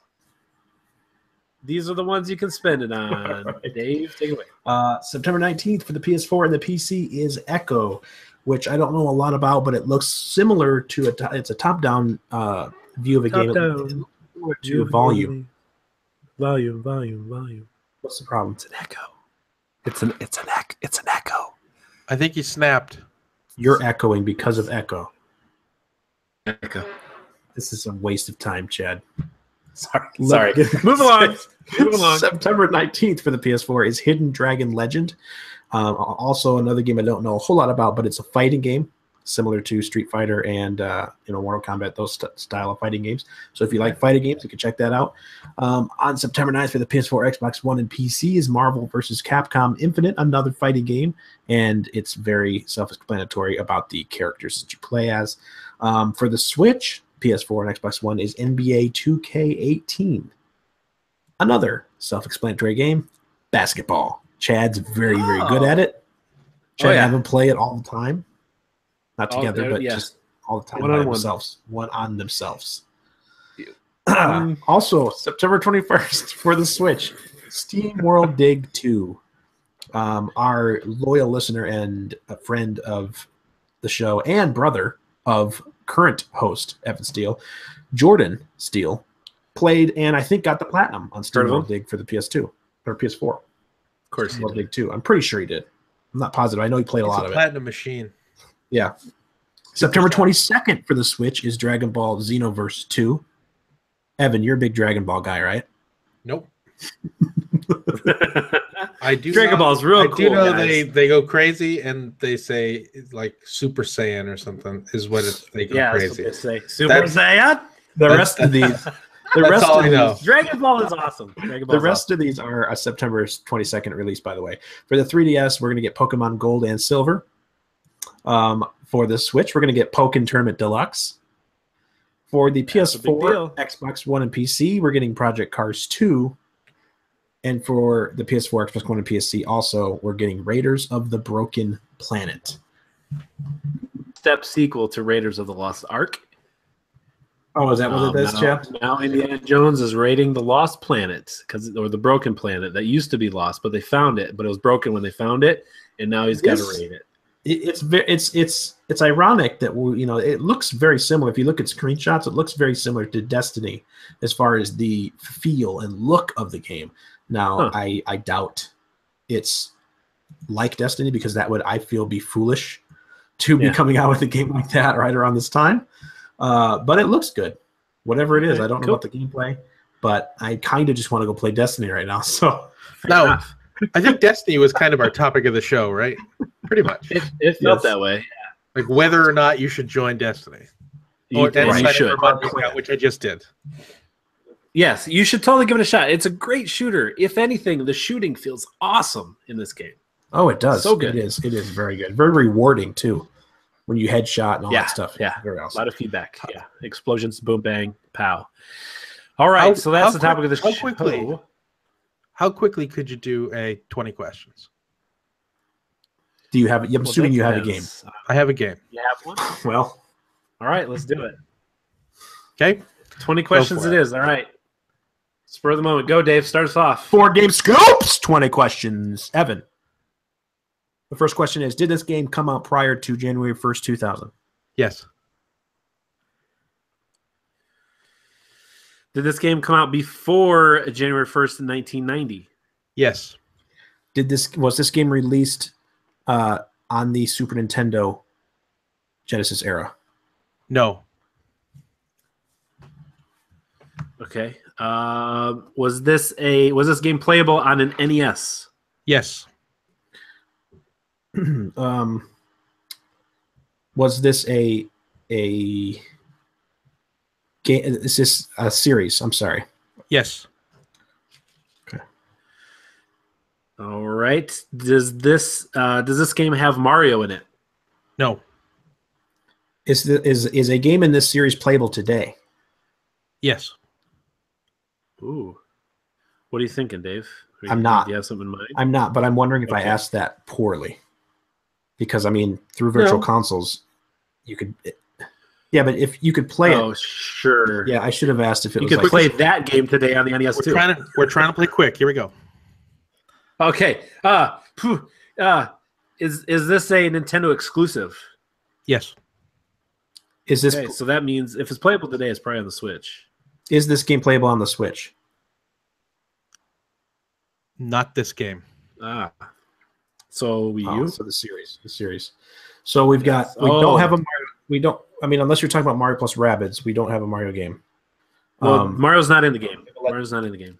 Speaker 2: these are the ones you can spend it on. Right. Dave, take it away.
Speaker 1: September 19th for the PS4 and the PC is Echo, which I don't know a lot about, but it looks similar to it's a top-down view of a game. To volume.
Speaker 2: Volume.
Speaker 1: What's the problem?
Speaker 2: It's an echo. It's an echo.
Speaker 3: I think he snapped.
Speaker 1: You're echoing because of echo.
Speaker 2: Echo.
Speaker 1: This is a waste of time, Chad.
Speaker 2: Sorry. Move along.
Speaker 1: September 19th for the PS4 is Hidden Dragon Legend. Also another game I don't know a whole lot about, but it's a fighting game similar to Street Fighter and Mortal Kombat, those style of fighting games. So if you like fighting games, you can check that out. On September 9th for the PS4, Xbox One, and PC is Marvel vs. Capcom Infinite, another fighting game, and it's very self-explanatory about the characters that you play as. For the Switch, PS4, and Xbox One is NBA 2K18, another self-explanatory game, basketball. Chad's very, very good at it. Chad and Evan play it all the time. Not together, but just all the time by themselves. One on themselves. Also, September 21st for the Switch, Steam World Dig 2. Our loyal listener and a friend of the show and brother of current host Evan Steele, Jordan Steele, played and I think got the platinum on Steam World Dig for the PS2 or PS4.
Speaker 2: Of course,
Speaker 1: Steam World Dig 2. I'm pretty sure he did. I'm not positive. I know he played a lot of it.
Speaker 3: Platinum machine.
Speaker 1: Yeah. September 22nd for the Switch is Dragon Ball Xenoverse 2. Evan, you're a big Dragon Ball guy, right?
Speaker 3: Nope. I do.
Speaker 2: Dragon Ball's real cool.
Speaker 3: I do know they go crazy and they say like Super Saiyan or something is what they go crazy.
Speaker 2: That's what they say. Super Saiyan.
Speaker 1: The rest of these.
Speaker 2: Dragon Ball is awesome.
Speaker 1: The rest of these are a September 22nd release, by the way. For the 3DS, we're going to get Pokemon Gold and Silver. For the Switch, we're going to get Pokken Tournament Deluxe. For the PS4, Xbox One, and PC, we're getting Project Cars 2. And for the PS4, Xbox One, and PC, also, we're getting Raiders of the Broken Planet.
Speaker 2: Step sequel to Raiders of the Lost Ark.
Speaker 1: Oh, is that what it is, Jeff?
Speaker 2: Now Indiana Jones is raiding the Lost Planet, or the Broken Planet that used to be lost, but they found it. But it was broken when they found it, and now he's got to raid it.
Speaker 1: It's ironic that it looks very similar. If you look at screenshots, it looks very similar to Destiny as far as the feel and look of the game. Now, I doubt it's like Destiny because that would, I feel, be foolish to be coming out with a game like that right around this time. But it looks good. Whatever it is, I don't know about the gameplay, but I kind of just want to go play Destiny right now. So
Speaker 3: no, I think Destiny was kind of our topic of the show, right? Pretty much.
Speaker 2: It felt that way.
Speaker 3: Like whether or not you should join Destiny.
Speaker 2: You should.
Speaker 3: Which I just did.
Speaker 2: Yes, you should totally give it a shot. It's a great shooter. If anything, the shooting feels awesome in this game.
Speaker 1: Oh, it does.
Speaker 2: So good.
Speaker 1: It is very good. Very rewarding, too. When you headshot and all that stuff.
Speaker 2: Yeah,
Speaker 1: very awesome.
Speaker 2: A lot of feedback. Yeah, explosions, boom, bang, pow. All right, so that's the topic of the show.
Speaker 3: How quickly could you do a 20 questions?
Speaker 1: Do you have? I'm assuming you have a game.
Speaker 3: I have a game.
Speaker 2: You have one?
Speaker 1: Well,
Speaker 2: all right, let's do it.
Speaker 3: Okay,
Speaker 2: 20 questions it is. All right, spur of the moment. Go, Dave. Start us off.
Speaker 1: 4 game scopes. 20 questions. Evan. The first question is, did this game come out prior to January 1st, 2000?
Speaker 3: Yes.
Speaker 2: Did this game come out before January 1st, 1990?
Speaker 3: Yes.
Speaker 1: Was this game released on the Super Nintendo Genesis era?
Speaker 3: No.
Speaker 2: Okay. Was this game playable on an NES?
Speaker 3: Yes.
Speaker 1: Was this a game? Is this a series? I'm sorry.
Speaker 3: Yes.
Speaker 1: Okay.
Speaker 2: All right. Does this game have Mario in it?
Speaker 3: No.
Speaker 1: Is a game in this series playable today?
Speaker 3: Yes.
Speaker 2: Ooh. What are you thinking, Dave?
Speaker 1: I'm not.
Speaker 2: Do you have something in mind?
Speaker 1: I'm not, but I'm wondering if I asked that poorly. Because, I mean, through virtual consoles, you could... Yeah, but if you could play it...
Speaker 2: Oh, sure.
Speaker 1: Yeah, I should have asked if it was
Speaker 2: You could play that game today on the NES, too.
Speaker 3: We're trying to play quick. Here we go.
Speaker 2: Okay. Is this a Nintendo exclusive?
Speaker 3: Yes.
Speaker 1: Is this...
Speaker 2: Okay, so that means if it's playable today, it's probably on the Switch.
Speaker 1: Is this game playable on the Switch?
Speaker 3: Not this game.
Speaker 2: So Wii U?
Speaker 1: So the series. So we don't have a Mario. We don't. I mean, unless you're talking about Mario plus Rabbids, we don't have a Mario game.
Speaker 2: Well, Mario's not in the game. Mario's not in the game.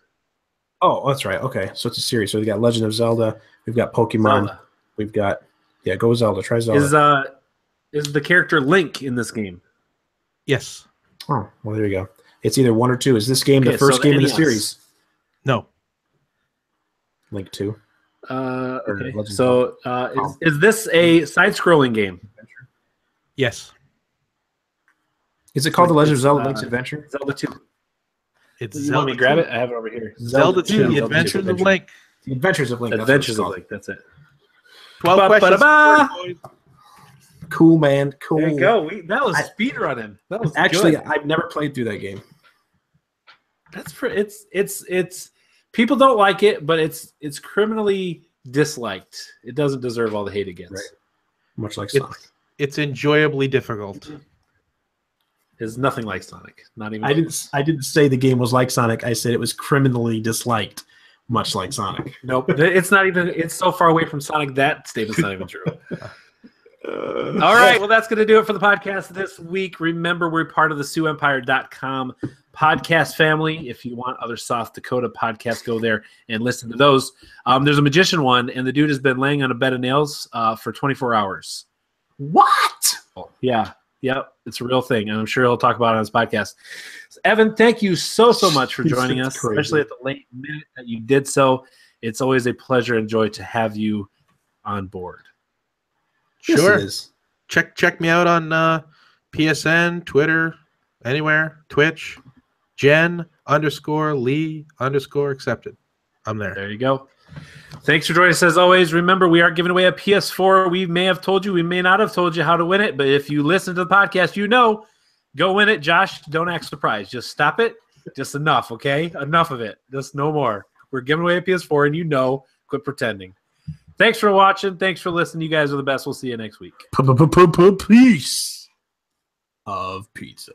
Speaker 1: Oh, that's right. Okay, so it's a series. So we got Legend of Zelda. We've got Pokemon.
Speaker 2: Zelda.
Speaker 1: We've got go Zelda. Try Zelda.
Speaker 2: Is the character Link in this game?
Speaker 3: Yes.
Speaker 1: Oh, well, there you go. It's either one or two. Is this game the first game in the series?
Speaker 3: No.
Speaker 1: Link 2.
Speaker 2: Okay. So is this a side-scrolling game?
Speaker 3: Yes.
Speaker 1: Is it called The Legend of Zelda Link's Adventure?
Speaker 2: Zelda 2.
Speaker 3: It's
Speaker 2: You
Speaker 3: Zelda
Speaker 2: want me to grab
Speaker 3: 2.
Speaker 2: it? I have it over here.
Speaker 3: Zelda 2, The Adventures of Link.
Speaker 1: The Adventures of Link.
Speaker 2: Adventures of Link. That's it.
Speaker 3: 12 questions.
Speaker 1: Cool, man. Cool.
Speaker 2: There you go. That was speed running. That was
Speaker 1: actually
Speaker 2: good.
Speaker 1: I've never played through that game.
Speaker 2: That's it's people don't like it, but it's criminally disliked. It doesn't deserve all the hate it gets.
Speaker 1: Right. Much like Sonic.
Speaker 3: It's enjoyably difficult.
Speaker 2: It's nothing like Sonic. Not even.
Speaker 1: I didn't say the game was like Sonic. I said it was criminally disliked, much like Sonic.
Speaker 2: Nope. It's not even. It's so far away from Sonic that statement's not even true. All right. Well, that's going to do it for the podcast this week. Remember, we're part of the SiouxEmpire.com podcast family. If you want other South Dakota podcasts, go there and listen to those. There's a magician one, and the dude has been laying on a bed of nails for 24 hours.
Speaker 1: What?
Speaker 2: Oh, yeah. Yep. It's a real thing, and I'm sure he'll talk about it on his podcast. So, Evan, thank you so much for joining us, especially at the late minute that you did so. It's always a pleasure and joy to have you on board.
Speaker 3: Sure. Yes, check me out on PSN, Twitter, anywhere, Twitch, Jen_Lee_accepted. I'm there.
Speaker 2: There you go. Thanks for joining us as always. Remember, we are giving away a PS4. We may have told you, we may not have told you how to win it, but if you listen to the podcast, you know, go win it. Josh, don't act surprised. Just stop it. Just enough, okay? Enough of it. Just no more. We're giving away a PS4, and you know, quit pretending. Thanks for watching. Thanks for listening. You guys are the best. We'll see you next week.
Speaker 1: Peace of pizza.